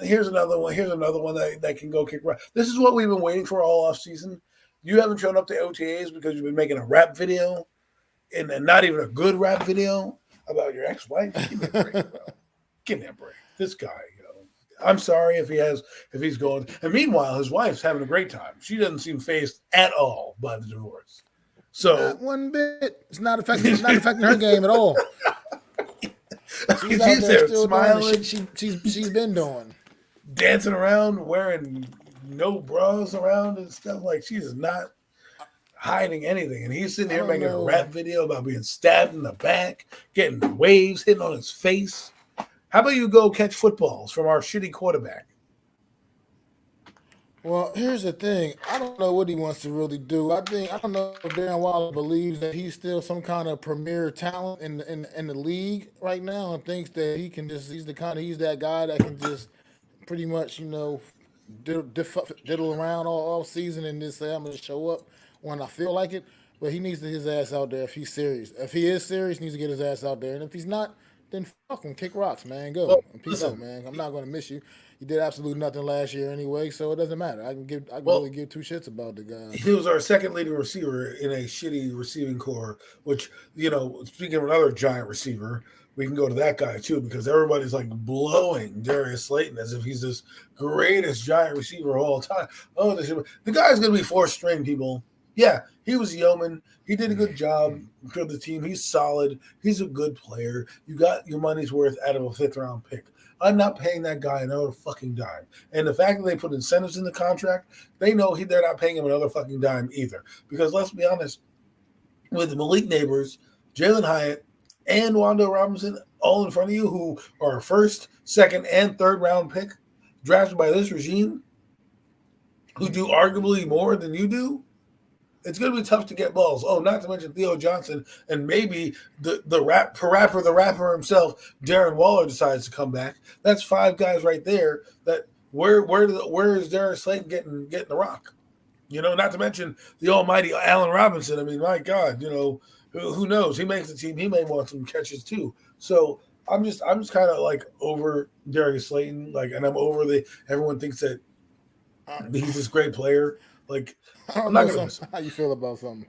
here's another one. Here's another one that can go kick rap. This is what we've been waiting for all off season. You haven't shown up to OTAs because you've been making a rap video, and not even a good rap video about your ex-wife. Give me a break, bro. Give me a break. This guy, I'm sorry if he's going. And meanwhile, his wife's having a great time. She doesn't seem phased at all by the divorce. So Not one bit. It's not affecting. It's not affecting her game at all. She's out she's there there still doing the smiling, shit she's been doing. dancing around, wearing no bras around and stuff. Like she's not hiding anything. And he's sitting I here don't making a know. rap video about being stabbed in the back, getting waves hitting on his face. How about you go catch footballs from our shitty quarterback? Well, here's the thing. I don't know what he wants to really do. I don't know if Darren Waller believes that he's still some kind of premier talent in the league right now, and thinks that he's that guy that can just pretty much diddle around all season and just say I'm gonna show up when I feel like it. But he needs to get his ass out there if he's serious. If he is serious, he needs to get his ass out there. And if he's not, then fuck him, kick rocks, man. Go Well, and peace out, listen. man. I'm not gonna miss you. You did absolutely nothing last year anyway, so it doesn't matter. I can really Well, give two shits about the guy. he was our second leading receiver in a shitty receiving core, which, speaking of another giant receiver, we can go to that guy too, because everybody's like blowing Darius Slayton as if he's this greatest giant receiver of all time. Oh, the guy's going to be fourth string, people. Yeah, he was yeoman. He did a good job for the team. He's solid. He's a good player. You got your money's worth out of a fifth round pick. I'm not paying that guy another fucking dime. And the fact that they put incentives in the contract, they know they're not paying him another fucking dime either. Because let's be honest, with Malik Neighbors, Jalen Hyatt, and Wando Robinson all in front of you, who are a first, second, and third round pick drafted by this regime, who do arguably more than you do, it's going to be tough to get balls. Oh, not to mention Theo Johnson and maybe the rapper himself, Darren Waller, decides to come back. That's five guys right there. That where is Darius Slayton getting the rock? Not to mention the almighty Allen Robinson. I mean, my God, who knows? He makes the team. He may want some catches too. So I'm just kind of like over Darius Slayton, and I'm over everyone thinks that he's this great player. Like, I don't I'm not know going to miss him. how you feel about something.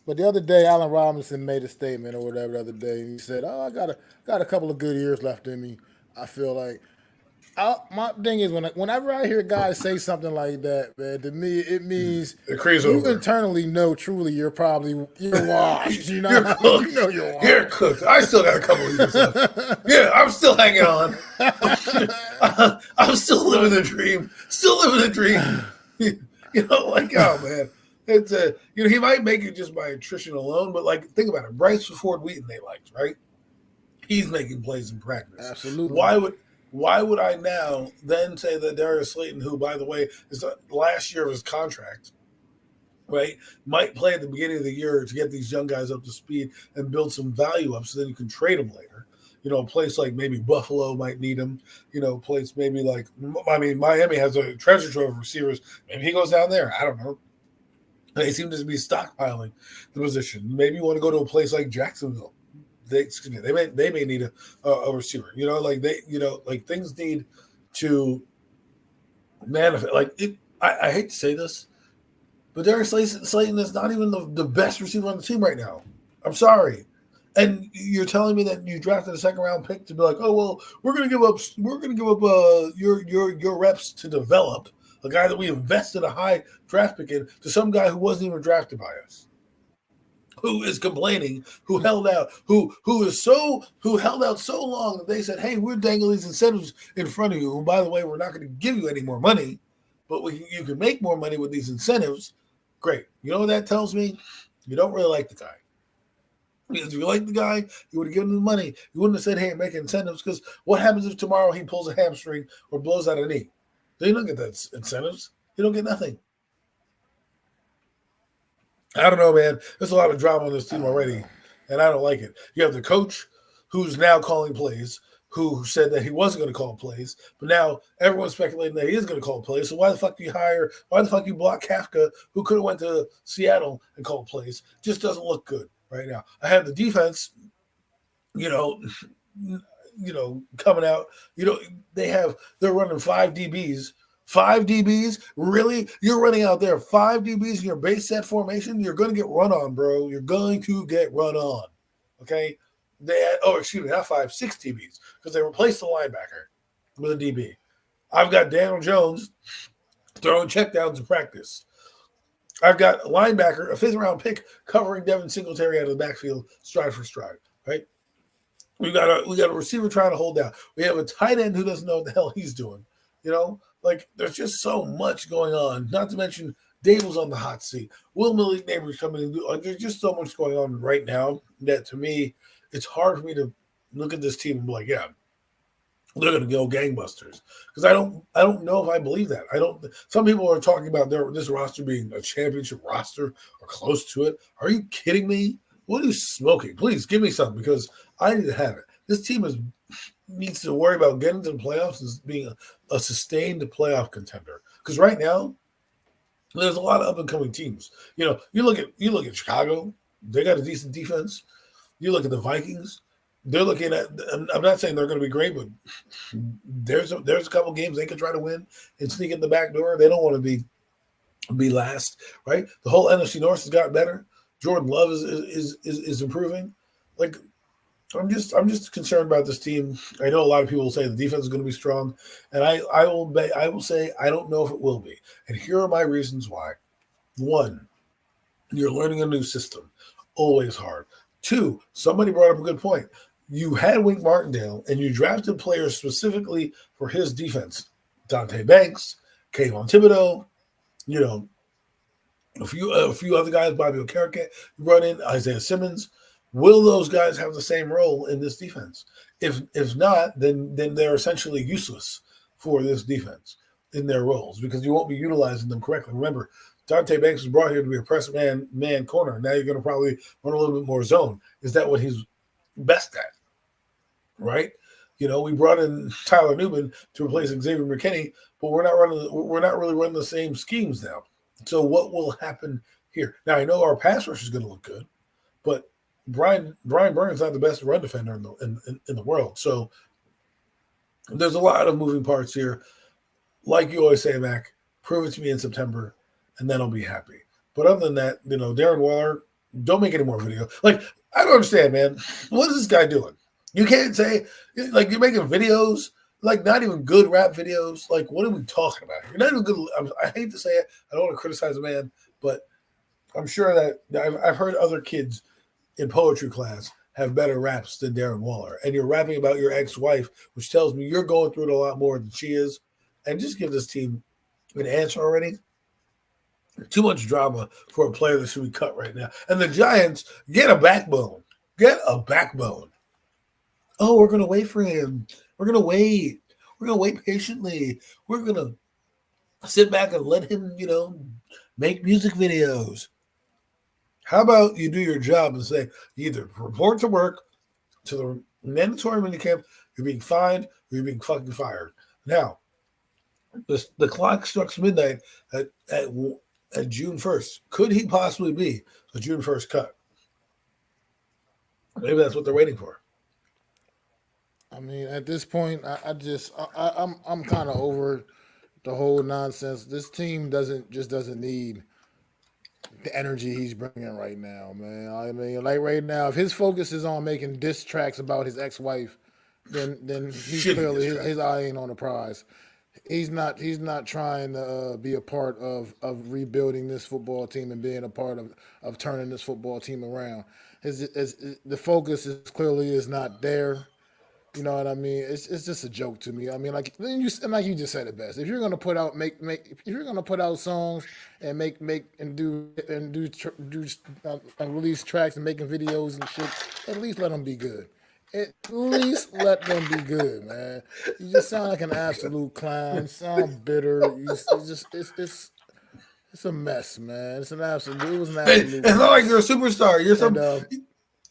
But the other day, Allen Robinson made a statement or whatever the other day, and he said, "Oh, I got a couple of good years left in me. I feel like." My thing is whenever I hear guys say something like that, man, to me it means The career's you over. internally know truly you're washed. You know, You're cooked. you know you're washed. You're cooked. I still got a couple of years left. Yeah, I'm still hanging on. I'm still living the dream. Still living the dream. Oh man, it's he might make it just by attrition alone, but think about it. Bryce Ford Wheaton they liked, right? He's making plays in practice. Absolutely. Why would I now then say that Darius Slayton, who by the way is the last year of his contract, right, might play at the beginning of the year to get these young guys up to speed and build some value up, so then you can trade them later. A place like maybe Buffalo might need him. A place maybe Miami has a treasure trove of receivers. Maybe he goes down there. I don't know. They seem to be stockpiling the position. Maybe you want to go to a place like Jacksonville. They may need a receiver. Things need to manifest. I hate to say this, but Darius Slayton is not even the best receiver on the team right now. I'm sorry. And you're telling me that you drafted a second round pick to be like, oh well, we're gonna give up your reps to develop a guy that we invested a high draft pick in to some guy who wasn't even drafted by us, who is complaining, who held out, who held out so long that they said, hey, we're dangling these incentives in front of you. And by the way, we're not going to give you any more money, but you can make more money with these incentives. Great. You know what that tells me? You don't really like the guy. Because if you like the guy, you would have given him the money. You wouldn't have said, hey, make incentives, because what happens if tomorrow he pulls a hamstring or blows out a knee? Then you don't get that incentives. You don't get nothing. I don't know, man. There's a lot of drama on this team already, and I don't like it. You have the coach who's now calling plays, who said that he wasn't going to call plays, but now everyone's speculating that he is going to call plays. So why the fuck do you block Kafka, who could have went to Seattle and called plays? Just doesn't look good right now. I have the defense, coming out. They're running 5 DBs. 5 DBs? Really? You're running out there 5 DBs in your base set formation? You're going to get run on, bro. You're going to get run on. Okay? Not 5, 6 DBs, because they replaced the linebacker. with a DB. I've got Daniel Jones throwing checkdowns in practice. I've got a linebacker, a fifth round pick, covering Devin Singletary out of the backfield, stride for stride. Right? We got a receiver trying to hold down. We have a tight end who doesn't know what the hell he's doing. Like there's just so much going on. Not to mention Dave was on the hot seat. Will Malik Neighbors coming in. Like there's just so much going on right now that to me, it's hard for me to look at this team and be like, yeah, they're going to go gangbusters because I don't know if I believe that. I don't. Some people are talking about this roster being a championship roster or close to it. Are you kidding me? What are you smoking? Please give me something because I need to have it. This team needs to worry about getting to the playoffs and being a sustained playoff contender. Because right now, there's a lot of up and coming teams. You look at Chicago. They got a decent defense. You look at the Vikings. They're looking at. I'm not saying they're going to be great, but there's a couple games they could try to win and sneak in the back door. They don't want to be last, right? The whole NFC North has got better. Jordan Love is improving. Like I'm just concerned about this team. I know a lot of people will say the defense is going to be strong, and I will say I don't know if it will be. And here are my reasons why. One, you're learning a new system, always hard. Two, somebody brought up a good point. You had Wink Martindale, and you drafted players specifically for his defense. Dante Banks, Kayvon Thibodeau, you know, a few other guys, Bobby Okereke, you brought in Isaiah Simmons. Will those guys have the same role in this defense? If not, then they're essentially useless for this defense in their roles because you won't be utilizing them correctly. Remember, Dante Banks was brought here to be a press man corner. Now you're going to probably run a little bit more zone. Is that what he's best at? Right? We brought in Tyler Newman to replace Xavier McKinney, but we're not really running the same schemes now. So what will happen here? Now I know our pass rush is going to look good, but Brian Burns is not the best run defender in the world. So there's a lot of moving parts here. Like you always say, Mac, prove it to me in September, and then I'll be happy. But other than that, Darren Waller, don't make any more videos. Like, I don't understand, man. What is this guy doing? You can't say, like, you're making videos, like, not even good rap videos. Like, what are we talking about? You're not even good. I hate to say it. I don't want to criticize a man, but I'm sure that I've heard other kids in poetry class have better raps than Darren Waller. And you're rapping about your ex-wife, which tells me you're going through it a lot more than she is. And just give this team an answer already. Too much drama for a player that should be cut right now. And the Giants, get a backbone. Get a backbone. Oh, we're going to wait for him. We're going to wait. We're going to wait patiently. We're going to sit back and let him, make music videos. How about you do your job and say, you either report to work, to the mandatory minicamp, you're being fined, or you're being fucking fired. Now, the clock strikes midnight at June 1st. Could he possibly be a June 1st cut? Maybe that's what they're waiting for. I mean, at this point, I'm kind of over the whole nonsense. This team doesn't need the energy he's bringing right now, man. I mean, like right now, if his focus is on making diss tracks about his ex-wife, then he's Shitty clearly diss track. his eye ain't on the prize. He's not trying to be a part of rebuilding this football team and being a part of turning this football team around. The focus is clearly is not there. You know what I mean? It's just a joke to me. I mean, like you just said it best. If you're gonna put out if you're gonna put out songs and make and release tracks and making videos and shit, at least let them be good. At least let them be good, man. You just sound like an absolute clown. You sound bitter. It's a mess, man. It was an absolute It's not like you're a mess. superstar.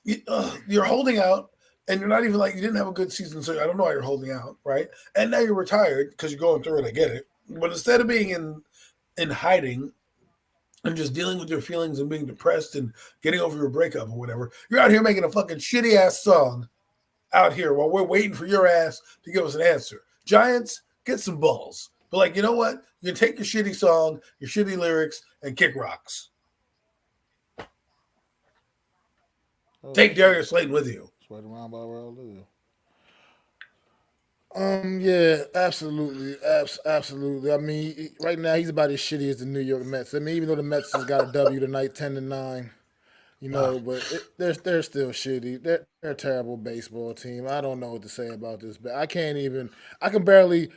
And You're holding out, and you're not even like you didn't have a good season, so I don't know why you're holding out, right? And now you're retired because you're going through it. I get it, but instead of being in hiding and just dealing with your feelings and being depressed and getting over your breakup or whatever, you're out here making a fucking shitty ass song out here while we're waiting for your ass to give us an answer. Giants, get some balls. But like, you know what? You can take your shitty song, your shitty lyrics, and kick rocks. oh Take shit, Darius Slayton with you. it's right around by where I live. Yeah, absolutely, absolutely. I mean, right now he's about as shitty as the New York Mets. I mean, even though the Mets just got a W tonight, 10-9, Uh, but they're still shitty. They're a terrible baseball team. I don't know what to say about this, but I can't even. I can barely.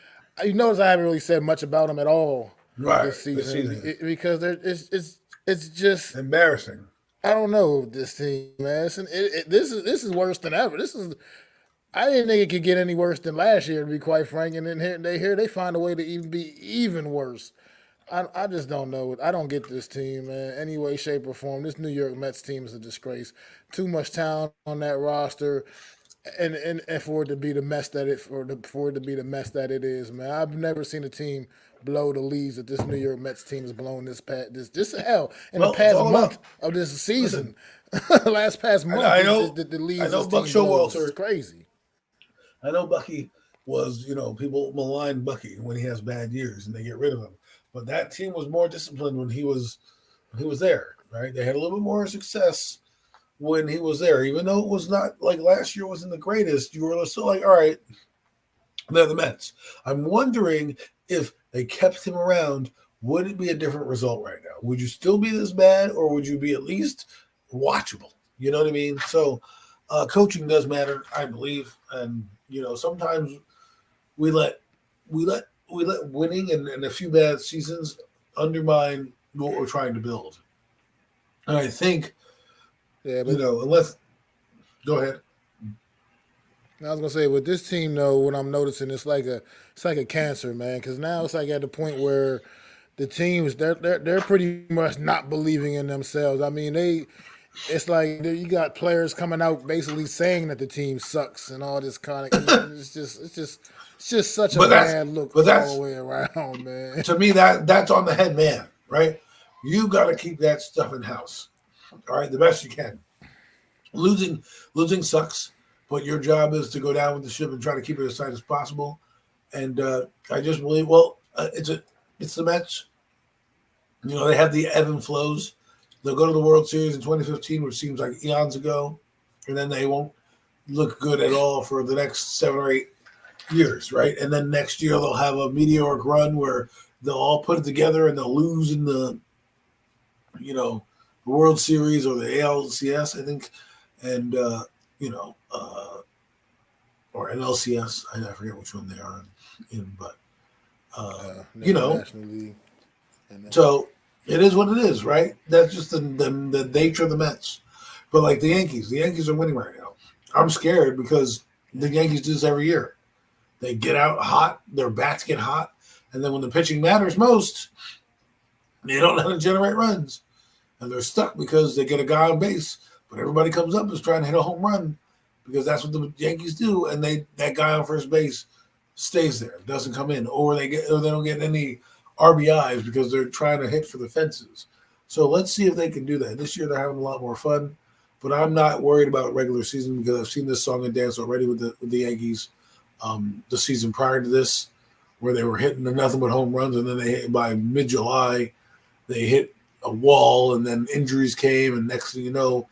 You notice I haven't really said much about them at all right. this This season season, because it's just embarrassing. I don't know this team, man. This is worse than ever. I didn't think it could get any worse than last year, to be quite frank. And then they find a way to even be even worse. I just don't know. I don't get this team, man. Any way, shape, or form. This New York Mets team is a disgrace. Too much talent on that roster, and for it to be the mess that for it to be the mess that it is, man. I've never seen a team blow the leads that this New York Mets team has blown this hell in the Well, it's past all about. month of this Listen, season. Last past month I is know, the I leads know, this Buck team blows. It's Showalter. crazy. I know Bucky was, people malign Bucky when he has bad years and they get rid of him. But that team was more disciplined when he was there, right? They had a little bit more success when he was there, even though it was not like last year wasn't the greatest. You were still like, all right, they're the Mets. I'm wondering if they kept him around, would it be a different result right now? Would you still be this bad, or would you be at least watchable? You know what I mean? So, coaching does matter, I believe, and sometimes we let we let winning and a few bad seasons undermine what we're trying to build. And I think Yeah, but unless go ahead. I was gonna say with this team though, what I'm noticing it's like a cancer, man. Because now it's like at the point where the teams they're pretty much not believing in themselves. I mean it's like you got players coming out basically saying that the team sucks and all this kind of it's just such a But that's bad look but all the that's way around, man. to me that's on the head man, right? You got to keep that stuff in house, all right, the best you can. Losing losing sucks, but your job is to go down with the ship and try to keep it as tight as possible. And I just believe, well, it's the Mets. They have the ebb and flows. They'll go to the World Series in 2015, which seems like eons ago, and then they won't look good at all for the next 7 or 8 years, right? And then next year they'll have a meteoric run where they'll all put it together and they'll lose in you know the World Series or the ALCS, I think, and you know, or NLCS. I forget which one they are in, but you know, National League. And so it is what it is, right? That's just the nature of the Mets. But like the Yankees are winning right now. I'm scared because the Yankees do this every year. They get out hot, their bats get hot, and then when the pitching matters most, they don't know how to generate runs. And they're stuck because they get a guy on base, but everybody comes up and is trying to hit a home run because that's what the Yankees do, and that guy on first base stays there, doesn't come in, or they don't get any RBIs because they're trying to hit for the fences. So let's see if they can do that. This year they're having a lot more fun, but I'm not worried about regular season because I've seen this song and dance already with the Yankees. The season prior to this, where they were hitting nothing but home runs, and then they hit by mid-July, they hit a wall, and then injuries came, and next thing you know,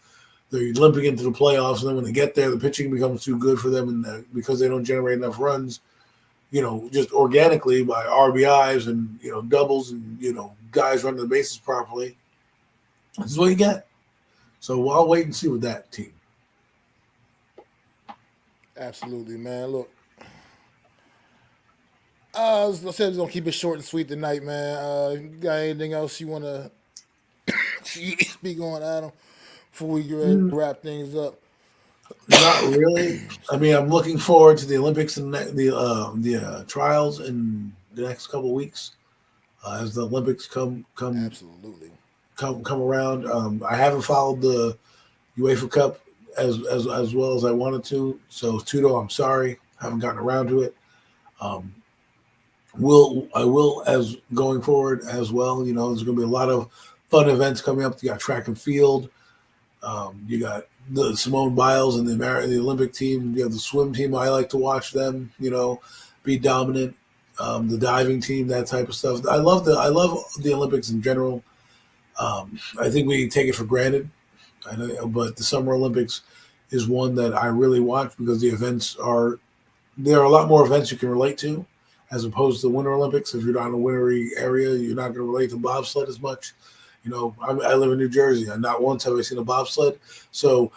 they're limping into the playoffs. And then when they get there, the pitching becomes too good for them, and because they don't generate enough runs, just organically by RBIs and doubles and guys running the bases properly, this is what you get. So I'll wait and see with that team. absolutely, man. Look, I said we're gonna keep it short and sweet tonight, man. You got anything else you wanna speak on, Adam, before we get ready to Mm, wrap things up? Not really. I mean, I'm looking forward to the Olympics and the trials in the next couple of weeks as the Olympics Absolutely. come around. I haven't followed the UEFA Cup as well as I wanted to. So Tudo, I'm sorry, haven't gotten around to it. Um, I will as going forward as well. There's going to be a lot of fun events coming up. You got track and field. You got the Simone Biles and the Olympic team. You have the swim team. I like to watch them. Be dominant. The diving team, that type of stuff. I love the Olympics in general. I think we take it for granted. I know, but the Summer Olympics is one that I really watch because the events are there are a lot more events you can relate to, as opposed to the Winter Olympics. If you're not in a wintry area, you're not going to relate to bobsled as much. I live in New Jersey, and not once have I seen a bobsled. So,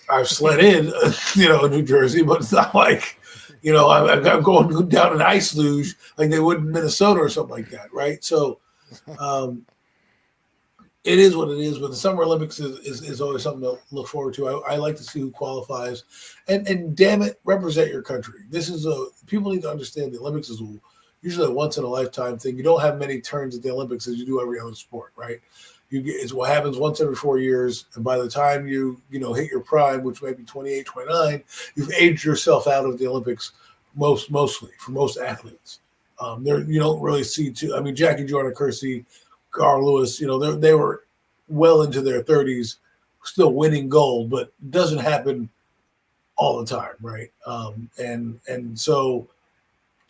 I've sled in, in New Jersey, but it's not like, I'm going down an ice luge like they would in Minnesota or something like that, right? So, it is what it is, but the Summer Olympics is always something to look forward to. I like to see who qualifies, and damn it, represent your country. People need to understand the Olympics is usually a once in a lifetime thing. You don't have many turns at the Olympics as you do every other sport, right? It's what happens once every 4 years, and by the time you hit your prime, which may be 28, 29, you've aged yourself out of the Olympics mostly for most athletes. You don't really see Jackie Jordan Kersey, Carl Lewis, they were well into their 30s, still winning gold, but it doesn't happen all the time, right? And so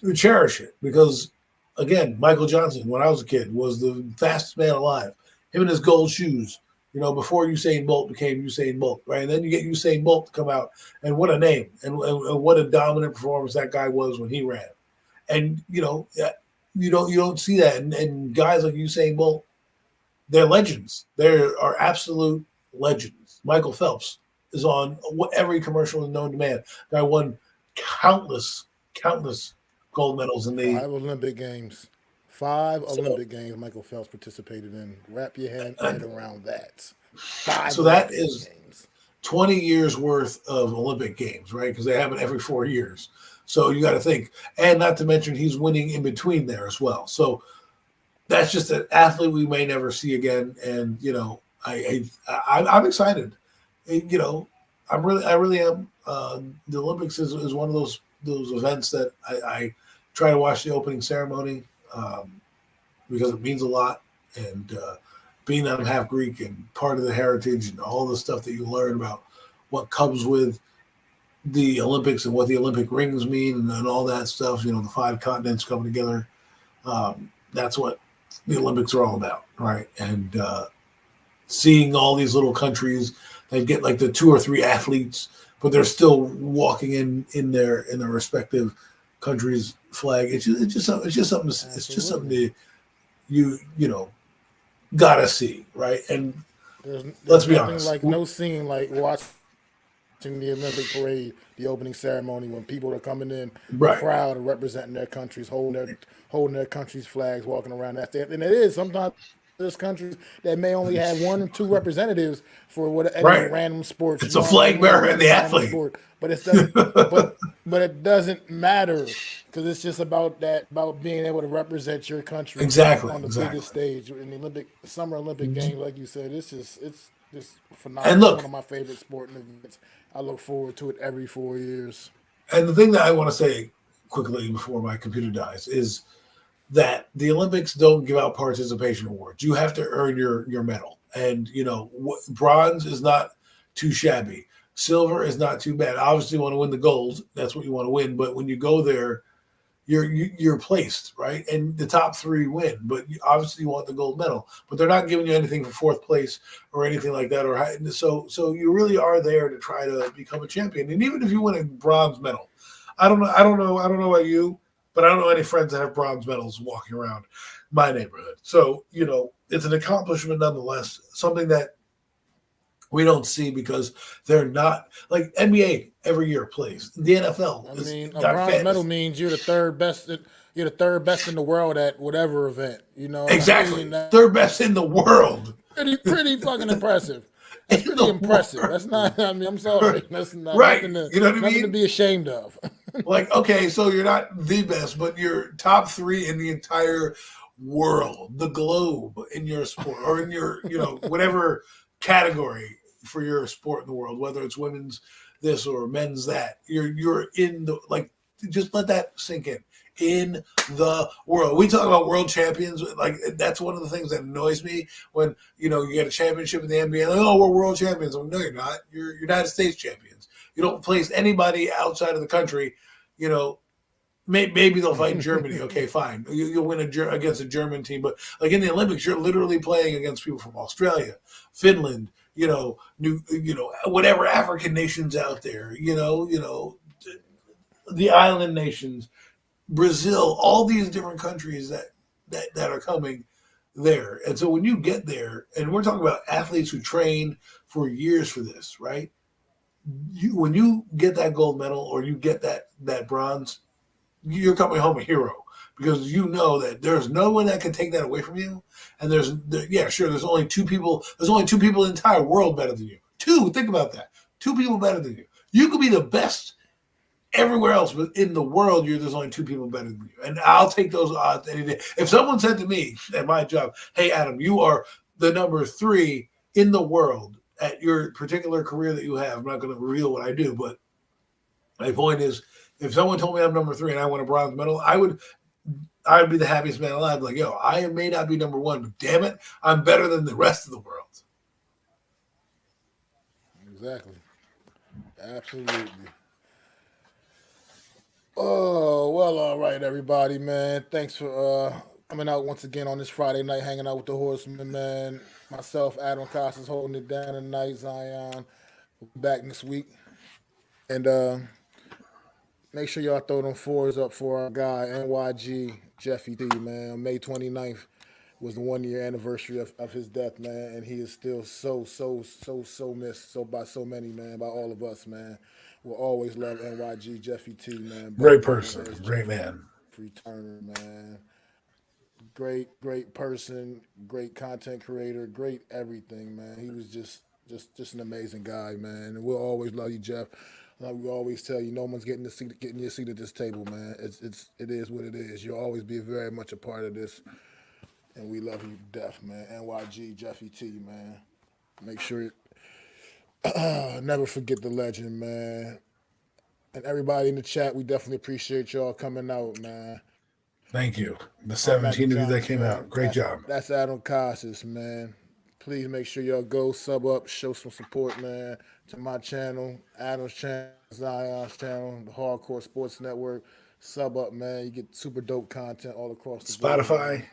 we cherish it because, again, Michael Johnson, when I was a kid, was the fastest man alive. Him and his gold shoes, before Usain Bolt became Usain Bolt, right? And then you get Usain Bolt to come out, and what a name, and what a dominant performance that guy was when he ran. And, you don't see that. And guys like Usain Bolt, they're legends. They are absolute legends. Michael Phelps is on every commercial known to man. Guy won countless gold medals in the 5 Olympic Games. 5 Olympic Games Michael Phelps participated in. Wrap your head around that. So that is 20 years worth of Olympic Games, right? Because they have it every 4 years. So you got to think, and not to mention he's winning in between there as well. So that's just an athlete we may never see again. And I'm excited. I really am. The Olympics is one of those events that I try to watch the opening ceremony because it means a lot. And being that I'm half Greek and part of the heritage and all the stuff that you learn about what comes with the Olympics and what the Olympic rings mean and all that stuff, the 5 continents coming together. That's what the Olympics are all about, right? And seeing all these little countries that get like the 2 or 3 athletes, but they're still walking in their respective countries' flag. It's just something that you gotta see, right? And let's be honest, like no scene like watching the Olympic parade, the opening ceremony, when people are coming in, right, proud of representing their countries, holding their country's flags, walking around. And it is sometimes there's countries that may only have 1 or 2 representatives for any random sports. It's a flag bearer and the athlete, sport. But it doesn't matter because it's just about being able to represent your country on the biggest stage in the Summer Olympic Games. Like you said, it's just phenomenal. And look, one of my favorite sporting events. I look forward to it every 4 years. And the thing that I want to say quickly before my computer dies is that the Olympics don't give out participation awards. You have to earn your medal. And, bronze is not too shabby. Silver is not too bad. Obviously, you want to win the gold. That's what you want to win. But when you go there, you're placed, right? And the top 3 win. But obviously, you want the gold medal. But they're not giving you anything for 4th place or anything like that. So you really are there to try to become a champion. And even if you win a bronze medal, I don't know about you, but I don't know any friends that have bronze medals walking around my neighborhood. So, it's an accomplishment nonetheless, something that we don't see because they're not like NBA every year plays. The NFL. A bronze medal means you're the third best. You're the third best in the world at whatever event. Exactly. Third best in the world. Pretty fucking impressive. That's pretty impressive. That's not. I'm sorry. That's not right. Nothing to be ashamed of. Like, okay, so you're not the best, but you're top 3 in the entire world, the globe, in your sport or in your whatever category for your sport in the world, whether it's women's this or men's that. You're in the just let that sink in the world. We talk about world champions, like that's one of the things that annoys me when you get a championship in the NBA. Like, oh, we're world champions. I'm like, no, you're not. You're United States champions. You don't place anybody outside of the country. Maybe they'll fight Germany. Okay, fine. You'll win against a German team, but like in the Olympics, you're literally playing against people from Australia, Finland, whatever African nations out there. the island nations, Brazil, all these different countries that are coming there. And so when you get there, and we're talking about athletes who train for years for this, right? When you get that gold medal or you get that bronze, you're coming home a hero because you know that there's no one that can take that away from you. And there's only two people. There's only two people in the entire world better than you. Think about that. Two people better than you. You could be the best everywhere else, but in the world, there's only two people better than you. And I'll take those odds any day. If someone said to me at my job, "Hey, Adam, you are the number 3 in the world at your particular career that you have," I'm not going to reveal what I do, but my point is, if someone told me I'm number 3 and I won a bronze medal, I would be the happiest man alive. Like, yo, I may not be number 1, but damn it, I'm better than the rest of the world. Exactly. Absolutely. Oh, well, all right, everybody, man. Thanks for coming out once again on this Friday night, hanging out with the Horsemen, man. Myself, Adam Costas, holding it down tonight. Zion, we'll be back next week. And make sure y'all throw them 4s up for our guy, NYG Jeffy T, man. May 29th was the 1-year anniversary of his death, man. And he is still so missed by so many, man, by all of us, man. We'll always love NYG Jeffy T, man. Great person, great man. Turner, man. Great person, great content creator, great everything, man. He was just an amazing guy, man. And we'll always love you, Jeff. Like we always tell you, no one's getting your seat at this table, man. It is what it is. You'll always be very much a part of this, and we love you to death, man. NYG Jeffy T, man. Make sure never forget the legend, man. And everybody in the chat, we definitely appreciate y'all coming out, man. Thank you. The 17 of you that came out. Great job. That's Adam Costas, man. Please make sure y'all go sub up, show some support, man, to my channel, Adam's channel, Zion's channel, the Hardcore Sports Network. Sub up, man. You get super dope content all across the board.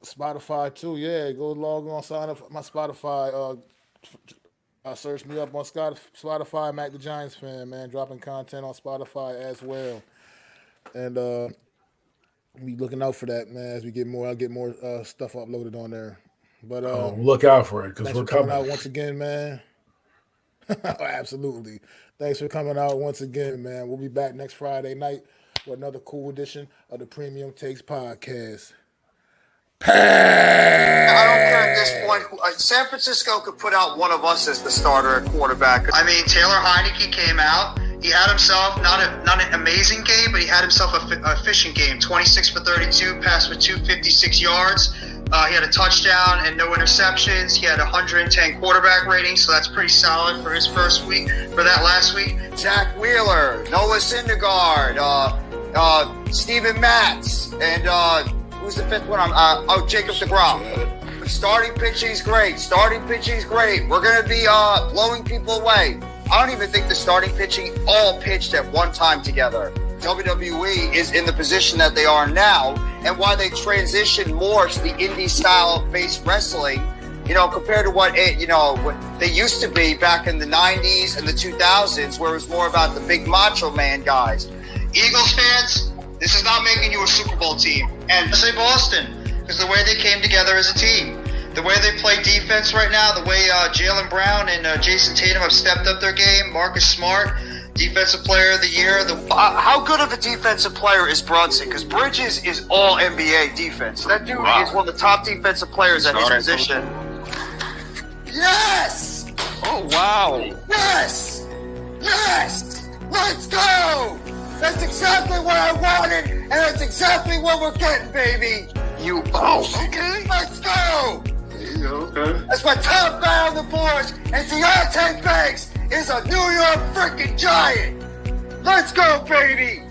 Spotify too, yeah. Go log on, sign up for my Spotify. Search me up on Spotify, MacDaGiantsFan, man. Dropping content on Spotify as well. And be looking out for that, man. As we get more, I'll get more stuff uploaded on there. But look out for it because we're coming out once again, man. Absolutely. Thanks for coming out once again, man. We'll be back next Friday night with another cool edition of the Premium Takes Podcast. I don't care at this point. San Francisco could put out one of us as the starter at quarterback. I mean, Taylor Heineke came out. He had himself not an amazing game, but he had himself a efficient game. 26 for 32, passed for 256 yards. He had a touchdown and no interceptions. He had 110 quarterback rating, so that's pretty solid for his first week. For that last week, Zach Wheeler, Noah Syndergaard, Steven Matz, and who's the fifth one? Jacob DeGrom. Starting pitching's great. We're going to be blowing people away. I don't even think the starting pitching all pitched at one time together. WWE is in the position that they are now, and why they transition more to the indie style based wrestling, compared to what they used to be back in the 90s and the 2000s, where it was more about the big macho man guys. Eagles fans, this is not making you a Super Bowl team. And I say Boston, because the way they came together as a team, the way they play defense right now, the way Jaylen Brown and Jason Tatum have stepped up their game, Marcus Smart, Defensive Player of the Year. How good of a defensive player is Brunson? Because Bridges is all NBA defense. That dude is one of the top defensive players at his position. Yes! Oh, wow. Yes! Let's go! That's exactly what I wanted, and that's exactly what we're getting, baby. Okay. Let's go! Okay. That's my top guy on the boards, and Deontay Banks is a New York freaking Giant. Let's go, baby!